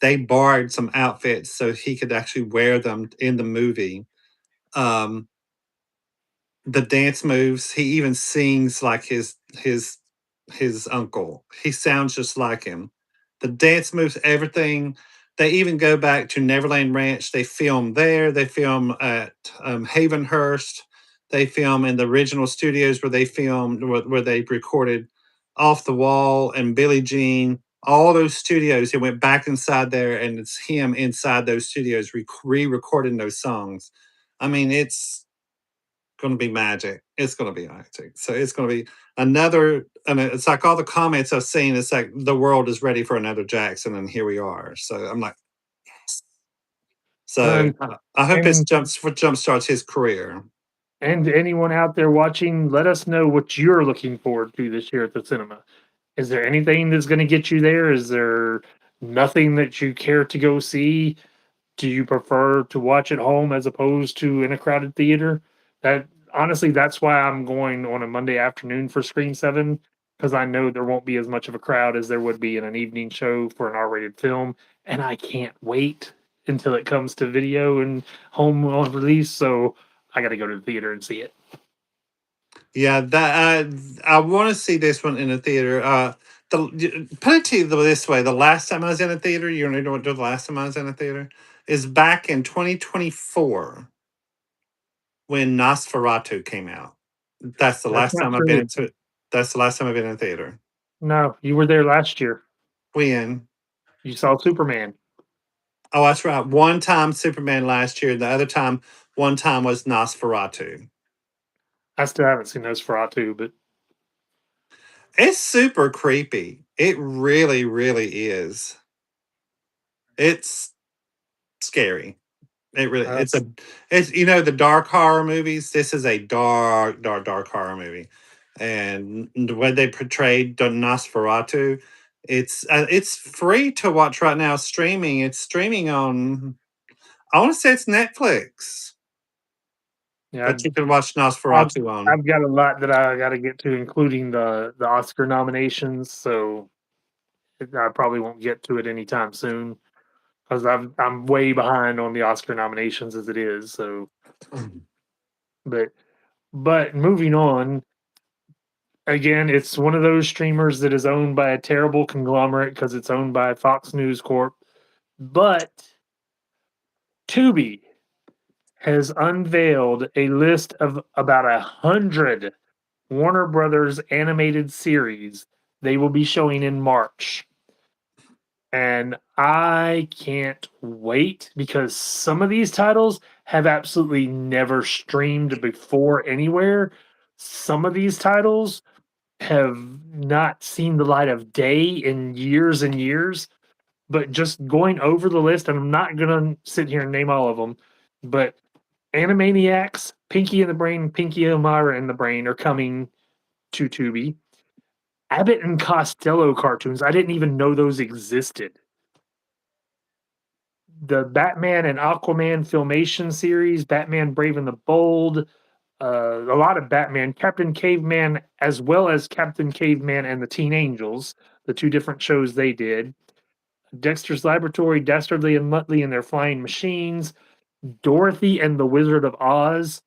They borrowed some outfits so he could actually wear them in the movie. Um, the dance moves, he even sings like his uncle. He sounds just like him. The dance moves, everything. They even go back to Neverland Ranch. They film there. They film at Havenhurst. They film in the original studios where they filmed, where they recorded Off the Wall and Billie Jean. All those studios, he went back inside there, and it's him inside those studios re-recording those songs. I mean, it's going to be magic. It's going to be magic. So it's going to be another, and it's like all the comments I've seen. It's like the world is ready for another Jackson, and here we are. So I'm like, yes. So And I hope this and jump starts his career. and anyone out there watching, let us know what you're looking forward to this year at the cinema. Is there anything that's going to get you there? Is there nothing that you care to go see? Do you prefer to watch at home as opposed to in a crowded theater? That honestly, that's why I'm going on a Monday afternoon for Screen 7 because I know there won't be as much of a crowd as there would be in an evening show for an R-rated film, and I can't wait until it comes to video and home on release. So I got to go to the theater and see it. Yeah, that I want to see this one in a theater. Put it to you this way: the last time I was in a theater, you know what? The last time I was in a theater is back in 2024 when Nosferatu came out. That's the That's last not time I've been true. into. That's the last time I've been in a theater. No, you were there last year. When? You saw Superman. Oh, that's right. One time Superman last year. The other time, one time was Nosferatu. I still haven't seen Nosferatu, but It's super creepy. It really, really is. It's scary. It really. uh, It's the dark horror movies. This is a dark, dark, dark horror movie, and the way they portrayed the Nosferatu. It's free to watch right now. Streaming. It's streaming on. I want to say it's Netflix. yeah, But you can watch I've Nosferatu on. I've got a lot that I got to get to, including the Oscar nominations. So I probably won't get to it anytime soon because I'm way behind on the Oscar nominations as it is. So, but moving on again, it's one of those streamers that is owned by a terrible conglomerate because it's owned by Fox News Corp. But Tubi has unveiled a list of about 100 Warner Brothers animated series they will be showing in March. And I can't wait because some of these titles have absolutely never streamed before anywhere. Some of these titles have not seen the light of day in years and years. But just going over the list, and I'm not going to sit here and name all of them, but Animaniacs, Pinky and the Brain, Pinky Elmira and the Brain are coming to Tubi. Abbott and Costello cartoons. I didn't even know those existed. The Batman and Aquaman filmation series, Batman Brave and the Bold, a lot of Batman, Captain Caveman, as well as Captain Caveman and the Teen Angels, the two different shows they did. Dexter's Laboratory, Dastardly and Muttley and their Flying Machines, Dorothy and the Wizard of Oz,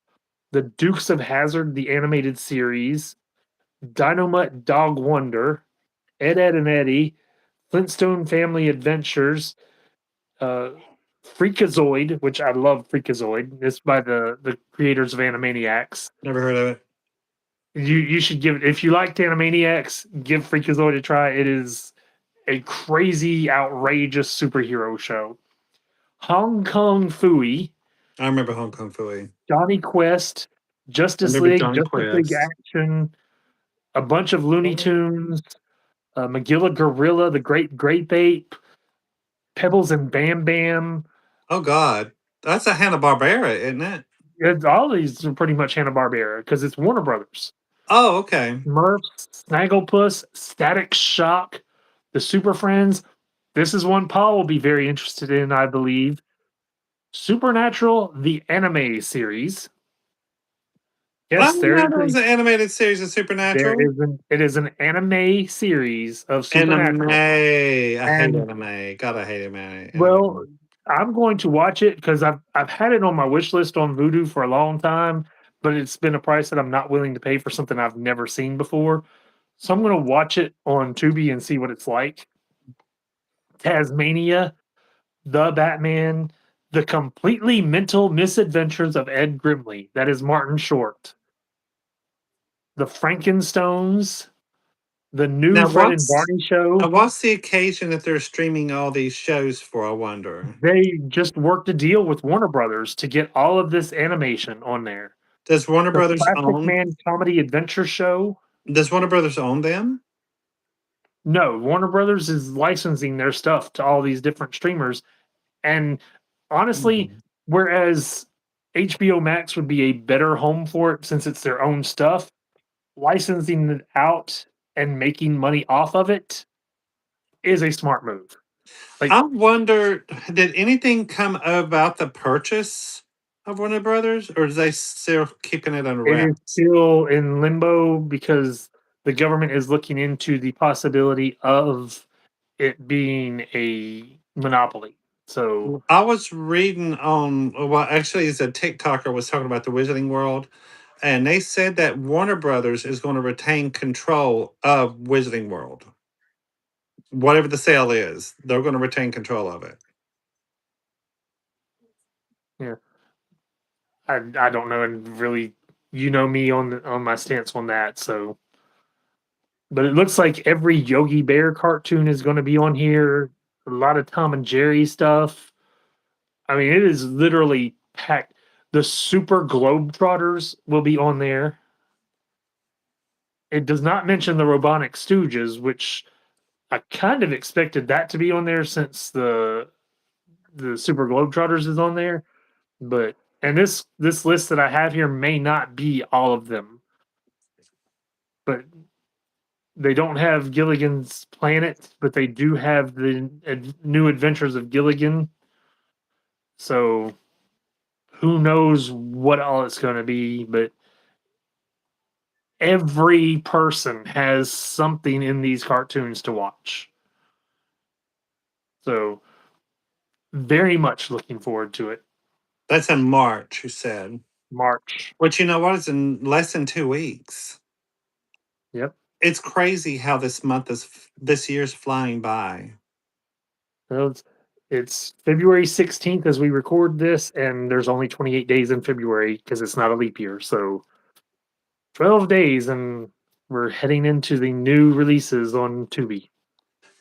The Dukes of Hazard, the animated series, Dynamite Dog Wonder, Ed, Ed, and Eddie, Flintstone Family Adventures, uh, Freakazoid, which I love Freakazoid. It's by the creators of Animaniacs. Never heard of it. You should give it if you liked Animaniacs, give Freakazoid a try. It is a crazy, outrageous superhero show. Hong Kong Fooey, I remember Hong Kong Philly. Johnny Quest, I Justice remember League, Johnny Justice League Quest. Action, a bunch of Looney Tunes, Magilla Gorilla, The Great Grape Ape, Pebbles and Bam Bam. Oh God, that's a Hanna Barbera, isn't it? All these are pretty much Hanna Barbera because it's Warner Brothers. Oh, okay. Smurfs, Snagglepuss, Static Shock, the Super Friends. This is one Paul will be very interested in, I believe. Supernatural, the anime series. I Yes, didn't know there was an animated series of there Supernatural. is it is an anime series of Anime. Supernatural. I hate And anime. God, I hate well, anime. I'm going to watch it because I've had it on my wish list on Vudu for a long time, but it's been a price that I'm not willing to pay for something I've never seen before. So I'm going to watch it on Tubi and see what it's like. Tasmania, the Batman, the completely mental misadventures of Ed Grimley. That is Martin Short. The Frankenstones, the new Now, Fred and Barney show. what's the occasion that they're streaming all these shows for? I wonder. They just worked a deal with Warner Brothers to get all of this animation on there. Does Warner The Brothers Plastic own? Man Comedy Adventure Show. Does Warner Brothers own them? No, Warner Brothers is licensing their stuff to all these different streamers. And honestly, Mhm. whereas HBO Max would be a better home for it since it's their own stuff, licensing it out and making money off of it is a smart move. Like I wonder, did anything come about the purchase of Warner Brothers, or is they still keeping it under it is wraps? still in limbo because the government is looking into the possibility of it being a monopoly. So I was reading on, well, actually, as a TikToker was talking about the Wizarding World, and they said that Warner Brothers is going to retain control of Wizarding World. Whatever the sale is, they're going to retain control of it. yeah, I don't know, and really, you know me on my stance on that. So, but it looks like every Yogi Bear cartoon is going to be on here. A lot of Tom and Jerry stuff. I mean, it is literally packed. The Super Globetrotters will be on there. It does not mention the Robotic Stooges, which I kind of expected that to be on there since the Super Globetrotters is on there. But and this list that I have here may not be all of them, but they don't have Gilligan's Planet, but they do have the New Adventures of Gilligan. So who knows what all it's going to be? But every person has something in these cartoons to watch. So very much looking forward to it. That's in March, you said. March. Which, you know what, is in less than 2 weeks. Yep. It's crazy how this year's flying by. Well, it's February 16th as we record this, and there's only 28 days in February because it's not a leap year. So 12 days, and we're heading into the new releases on Tubi.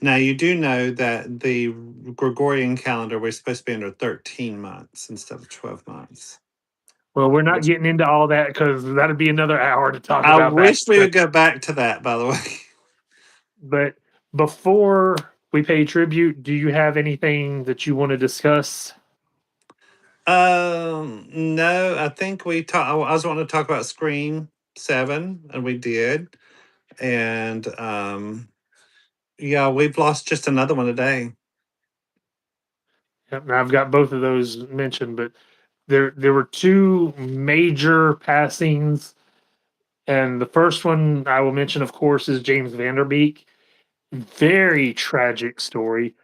Now, you do know that the Gregorian calendar, we're supposed to be under 13 months instead of 12 months. Well, we're not getting into all that because that'd be another hour to talk I about that. wish we would go back to that, by the way. But before we pay tribute, do you have anything that you want to discuss? No, I think we talked. I was wanting to talk about Scream 7, and we did. And yeah, we've lost just another one today. Yep, I've got both of those mentioned, but there were two major passings, and the first one I will mention, of course, is James Vanderbeek. Very tragic story.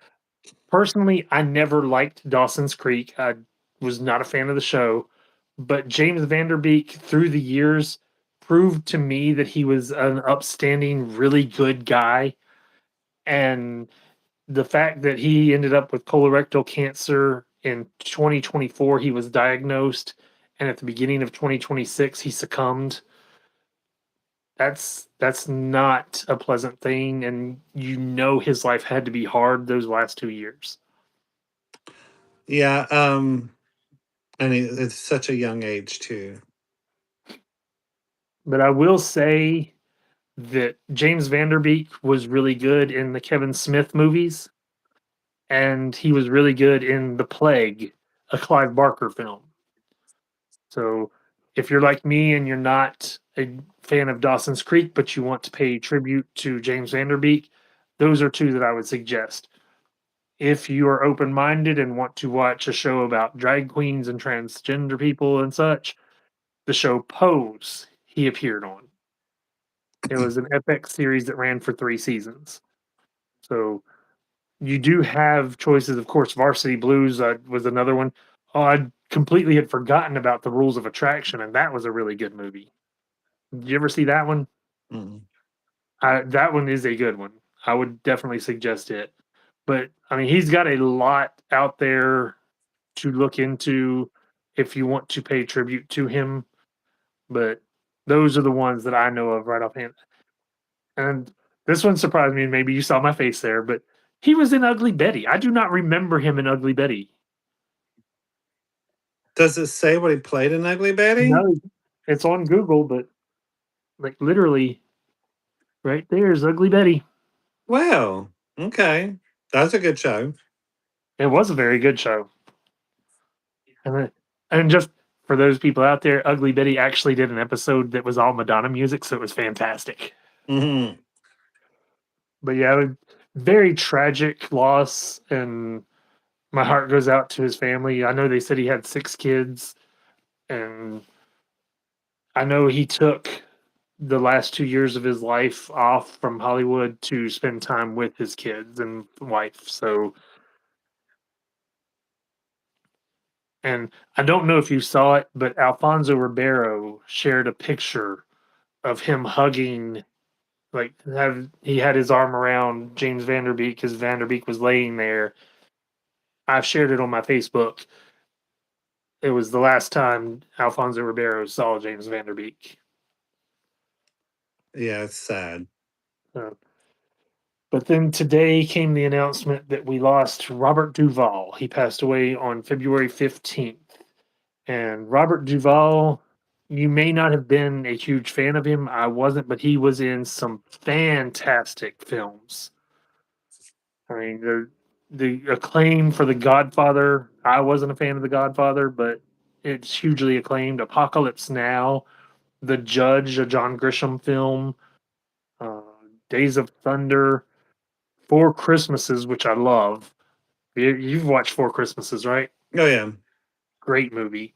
Personally, I never liked Dawson's Creek. I was not a fan of the show, but James Vanderbeek, through the years, proved to me that he was an upstanding, really good guy. And the fact that he ended up with colorectal cancer in 2024, he was diagnosed, and at the beginning of 2026, he succumbed. That's not a pleasant thing, and you know his life had to be hard those last 2 years. Yeah, and it's such a young age too. But I will say that James Vanderbeek was really good in the Kevin Smith movies, and he was really good in The Plague, a Clive Barker film. So if you're like me and you're not a fan of Dawson's Creek, but you want to pay tribute to James Vanderbeek, those are two that I would suggest. if you are open minded and want to watch a show about drag queens and transgender people and such, the show Pose he appeared on. It was an FX series that ran for 3 seasons. So you do have choices. Of course, Varsity Blues was another one. Oh, I completely had forgotten about the Rules of Attraction, and that was a really good movie. Did you ever see that one? Mm. That one is a good one. I would definitely suggest it. But I mean, he's got a lot out there to look into if you want to pay tribute to him. But those are the ones that I know of right offhand. And this one surprised me. Maybe you saw my face there, but he was in Ugly Betty. I do not remember him in Ugly Betty. Does it say what he played in Ugly Betty? No, it's on Google, but like literally right there is Ugly Betty. Well, okay. That's a good show. It was a very good show. And just for those people out there, Ugly Betty actually did an episode that was all Madonna music, so it was fantastic. Hmm. But yeah, very tragic loss, and my heart goes out to his family. I know they said he had 6 kids, and I know he took the last 2 years of his life off from Hollywood to spend time with his kids and wife. So, and I don't know if you saw it, but Alfonso Ribeiro shared a picture of him hugging, like have he had his arm around James Vanderbeek because Vanderbeek was laying there. I've shared it on my Facebook. It was the last time Alfonso Ribeiro saw James Vanderbeek. Yeah, it's sad. Uh, but then today came the announcement that we lost Robert Duvall. He passed away on February 15th. And Robert Duvall, you may not have been a huge fan of him. I wasn't, but he was in some fantastic films. I mean, the acclaim for The Godfather. I wasn't a fan of The Godfather, but it's hugely acclaimed. Apocalypse Now, The Judge, a John Grisham film, uh, Days of Thunder, Four Christmases, which I love. You've watched Four Christmases, right? Oh yeah. Great movie.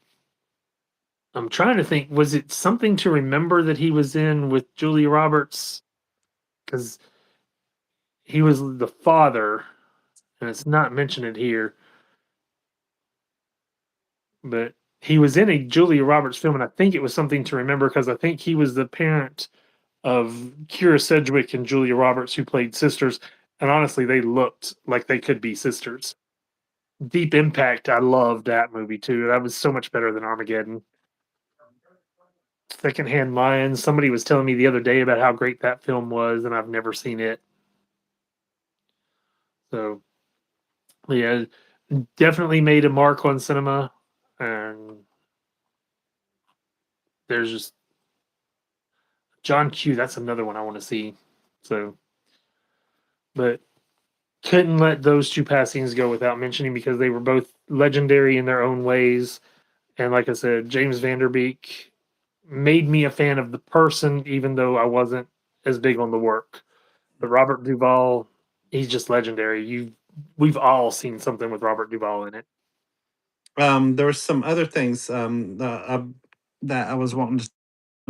I'm trying to think, was it Something to Remember that he was in with Julia Roberts? Because he was the father, and it's not mentioned here, but he was in a Julia Roberts film, and I think it was Something to Remember because I think he was the parent of Kira Sedgwick and Julia Roberts, who played sisters. And honestly, they looked like they could be sisters. Deep Impact, I loved that movie too. That was so much better than Armageddon. Secondhand Lions. Somebody was telling me the other day about how great that film was, and I've never seen it. So yeah, definitely made a mark on cinema. And there's just John Q. That's another one I want to see. So, but couldn't let those two passings go without mentioning because they were both legendary in their own ways. And like I said, James Vanderbeek made me a fan of the person, even though I wasn't as big on the work. But Robert Duvall, he's just legendary. We've all seen something with Robert Duvall in it. There were some other things that I was wanting to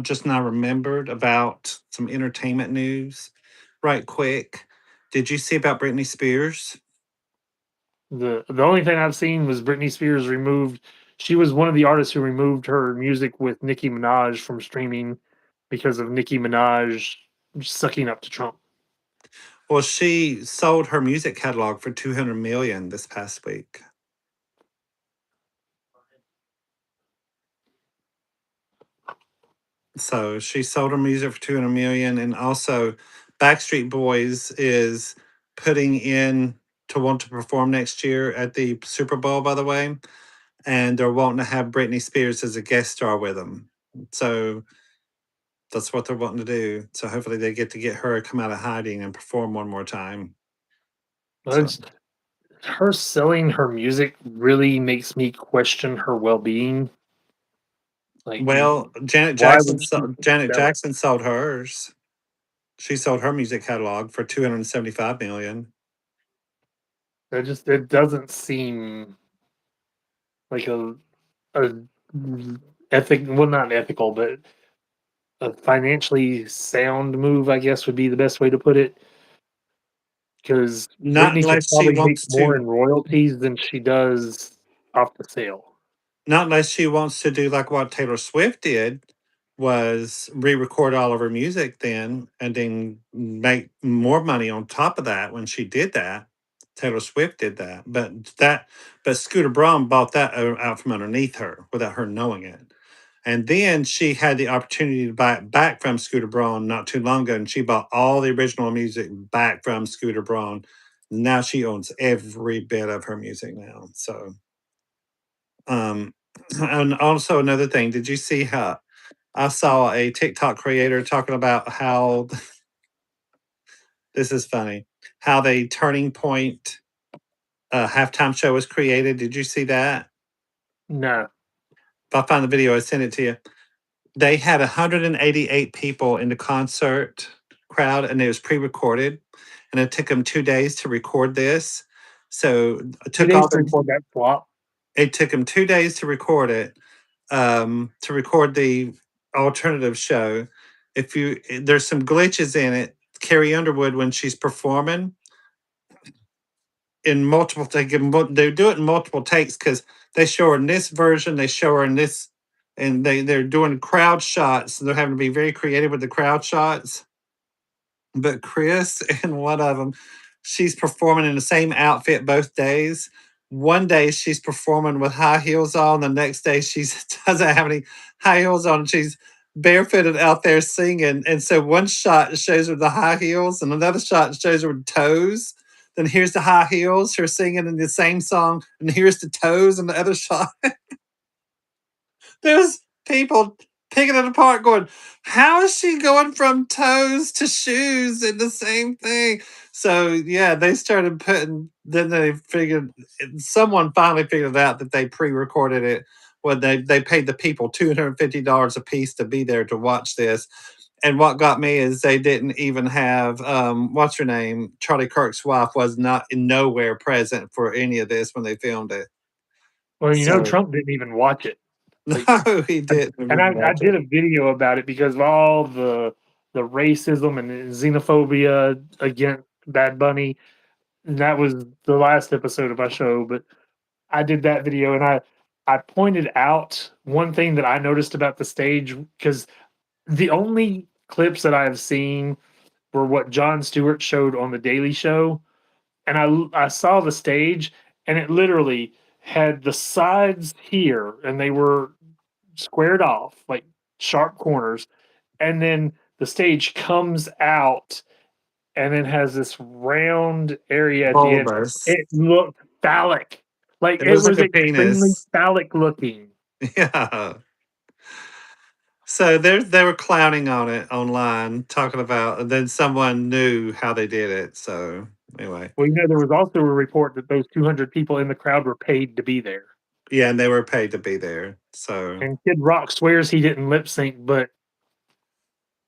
just now remembered about some entertainment news right quick. Did you see about Britney Spears? The only thing I've seen was Britney Spears removed. She was one of the artists who removed her music with Nicki Minaj from streaming because of Nicki Minaj sucking up to Trump. Well, she sold her music catalog for 200 million this past week. So she sold her music for 200 million, and also Backstreet Boys is putting in to want to perform next year at the Super Bowl, by the way, and they're wanting to have Britney Spears as a guest star with them. So that's what they're wanting to do. So hopefully they get to get her to come out of hiding and perform one more time. So It's, her selling her music really makes me question her well being. Like, well, why would she Janet sell it? Jackson sold hers. She sold her music catalog for 275 million. it doesn't seem like a ethic well not ethical, but a financially sound move, I guess would be the best way to put it. Because Not Britney could unless she probably make wants more to in royalties than she does off the sale. Not unless she wants to do like what Taylor Swift did, was re-record all of her music then and then make more money on top of that when she did that. Taylor Swift did that. But Scooter Braun bought that out from underneath her without her knowing it. And then she had the opportunity to buy it back from Scooter Braun not too long ago, and she bought all the original music back from Scooter Braun. Now she owns every bit of her music now. So um, and also another thing, did you see how I saw a TikTok creator talking about how this is funny, how the Turning Point halftime show was created? Did you see that? No. If I find the video, I send it to you. They had 188 people in the concert crowd, and it was pre-recorded, and it took them 2 days to record this. So it 2 took days all to the record that flop. it took them 2 days to record it, to record the alternative show. If you There's some glitches in it. Carrie Underwood, when she's performing in multiple, they do it in multiple takes because they show her in this version, they show her in this, and they're doing crowd shots. And they're having to be very creative with the crowd shots. But Chris, in one of them, she's performing in the same outfit both days. One day she's performing with high heels on. The next day she doesn't have any high heels on. She's barefooted out there singing. And so one shot shows her the high heels, and another shot shows her with toes. Then here's the high heels, her singing in the same song, and here's the toes in the other shot. There's people picking it apart going, how is she going from toes to shoes in the same thing? So yeah, they started putting, then they figured, someone finally figured out that they pre-recorded it when they paid the people $250 a piece to be there to watch this. And what got me is they didn't even have what's her name? Charlie Kirk's wife was not in nowhere present for any of this when they filmed it. Well, So Trump didn't even watch it. Like, no, he didn't and even I watch did it. a video about it because of all the racism and xenophobia against Bad Bunny. And that was the last episode of my show, but I did that video and I pointed out one thing that I noticed about the stage because the only clips that I have seen were what Jon Stewart showed on the Daily Show, and I saw the stage, and it literally had the sides here, and they were squared off like sharp corners, and then the stage comes out, and then has this round area at the end. Bulbous. It looked phallic, like It it looks like was a extremely penis. phallic looking. Yeah. So they were clowning on it online, talking about, and then someone knew how they did it. So anyway, Well, there was also a report that those 200 people in the crowd were paid to be there. yeah, and they were paid to be there. So And Kid Rock swears he didn't lip sync, but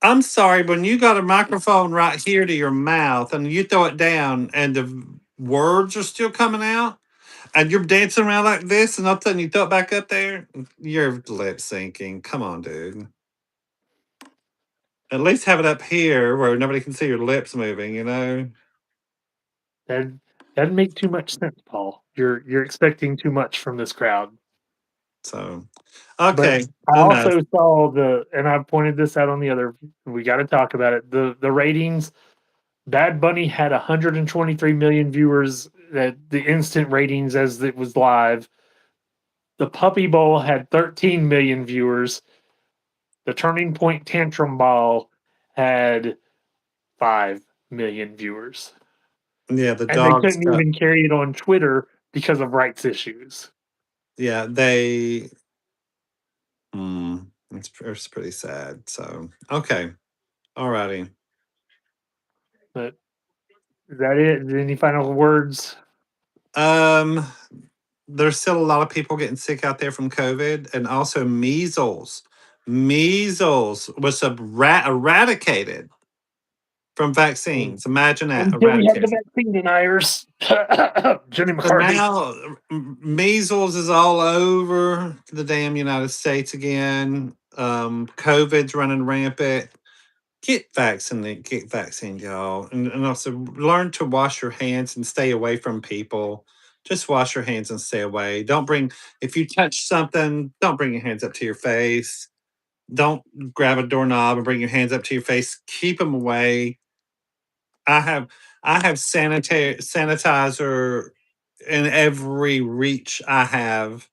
I'm sorry, when you got a microphone right here to your mouth and you throw it down and the words are still coming out and you're dancing around like this and all of a sudden you throw it back up there, you're lip syncing. Come on, dude. At least have it up here where nobody can see your lips moving, you know? that doesn't make too much sense, Paul. You're expecting too much from this crowd. So, But okay, I enough. also saw and I pointed this out on the other. We got to talk about it. The ratings. Bad Bunny had 123 million viewers at the instant ratings as it was live. The Puppy Bowl had 13 million viewers. The Turning Point Tantrum Ball had 5 million viewers. Yeah, the And they dogs couldn't got, even carry it on Twitter because of rights issues. yeah, they, it's pretty sad. So, okay, all righty. But is that it? Any final words? Um, there's still a lot of people getting sick out there from COVID and also measles. Measles was eradicated from And vaccines. Imagine that until we have the eradicating. vaccine deniers, Jenny So McCarthy. now measles is all over the damn United States again. COVID's running rampant. Get vaccinated, get vaccinated, y'all. And also learn to wash your hands and stay away from people. Just wash your hands and stay away. Don't bring, if you touch something, don't bring your hands up to your face. Don't grab a doorknob and bring your hands up to your face. Keep them away. I have I have sanitizer in every reach I have.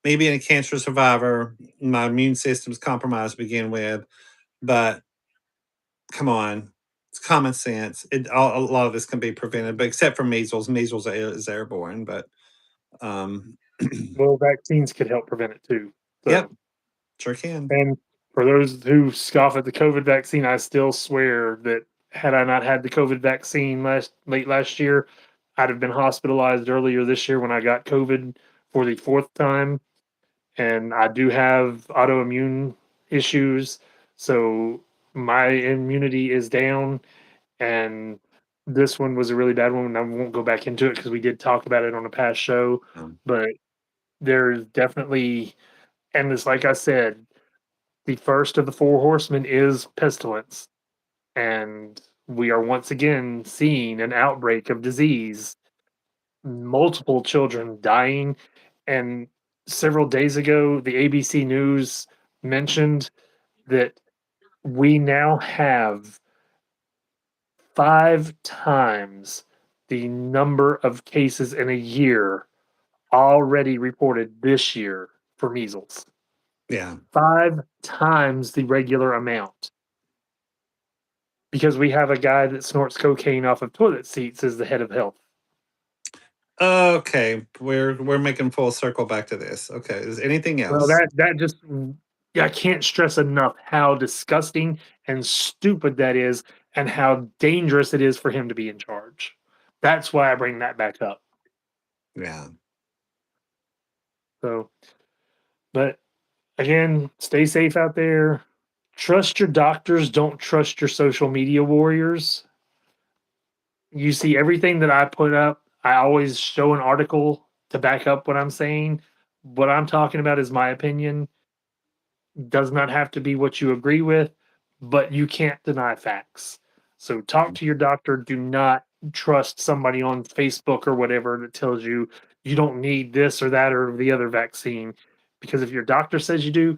Me being a cancer survivor, my immune system's compromised to begin with, but come on, it's common sense. A lot of this can be prevented, but except for measles. Measles is airborne, but um, Well, vaccines could help prevent it too. yep, So, sure can. and for those who scoff at the COVID vaccine, I still swear that had I not had the COVID vaccine late last year, I'd have been hospitalized earlier this year when I got COVID for the fourth time. And I do have autoimmune issues, so my immunity is down. And this one was a really bad one. And I won't go back into it because we did talk about it on a past show, Um, but there's definitely, and it's like I said, the first of the four horsemen is pestilence. And we are once again seeing an outbreak of disease, multiple children dying. And several days ago, the ABC News mentioned that we now have 5 times the number of cases in a year already reported this year for measles. yeah. 5 times the regular amount because we have a guy that snorts cocaine off of toilet seats as the head of health. Okay, we're making full circle back to this. Okay, is anything Well, else? that just, yeah, I can't stress enough how disgusting and stupid that is, and how dangerous it is for him to be in charge. That's why I bring that back up. Yeah, So, but again, stay safe out there. Trust your doctors. Don't trust your social media warriors. You see everything that I put up. I always show an article to back up what I'm saying. What I'm talking about is my opinion. Does not have to be what you agree with, but you can't deny facts. So talk to your doctor. Do not trust somebody on Facebook or whatever that tells you you don't need this or that or the other vaccine. Because if your doctor says you do,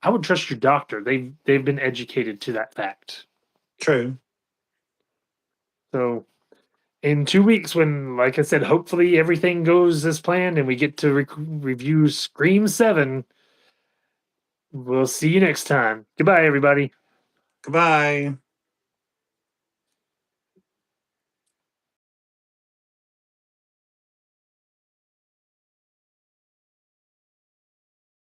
I would trust your doctor. They've been educated to that fact. true. So in 2 weeks, when, like I said, hopefully everything goes as planned and we get to review Scream 7, we'll see you next time. Goodbye, everybody. Goodbye.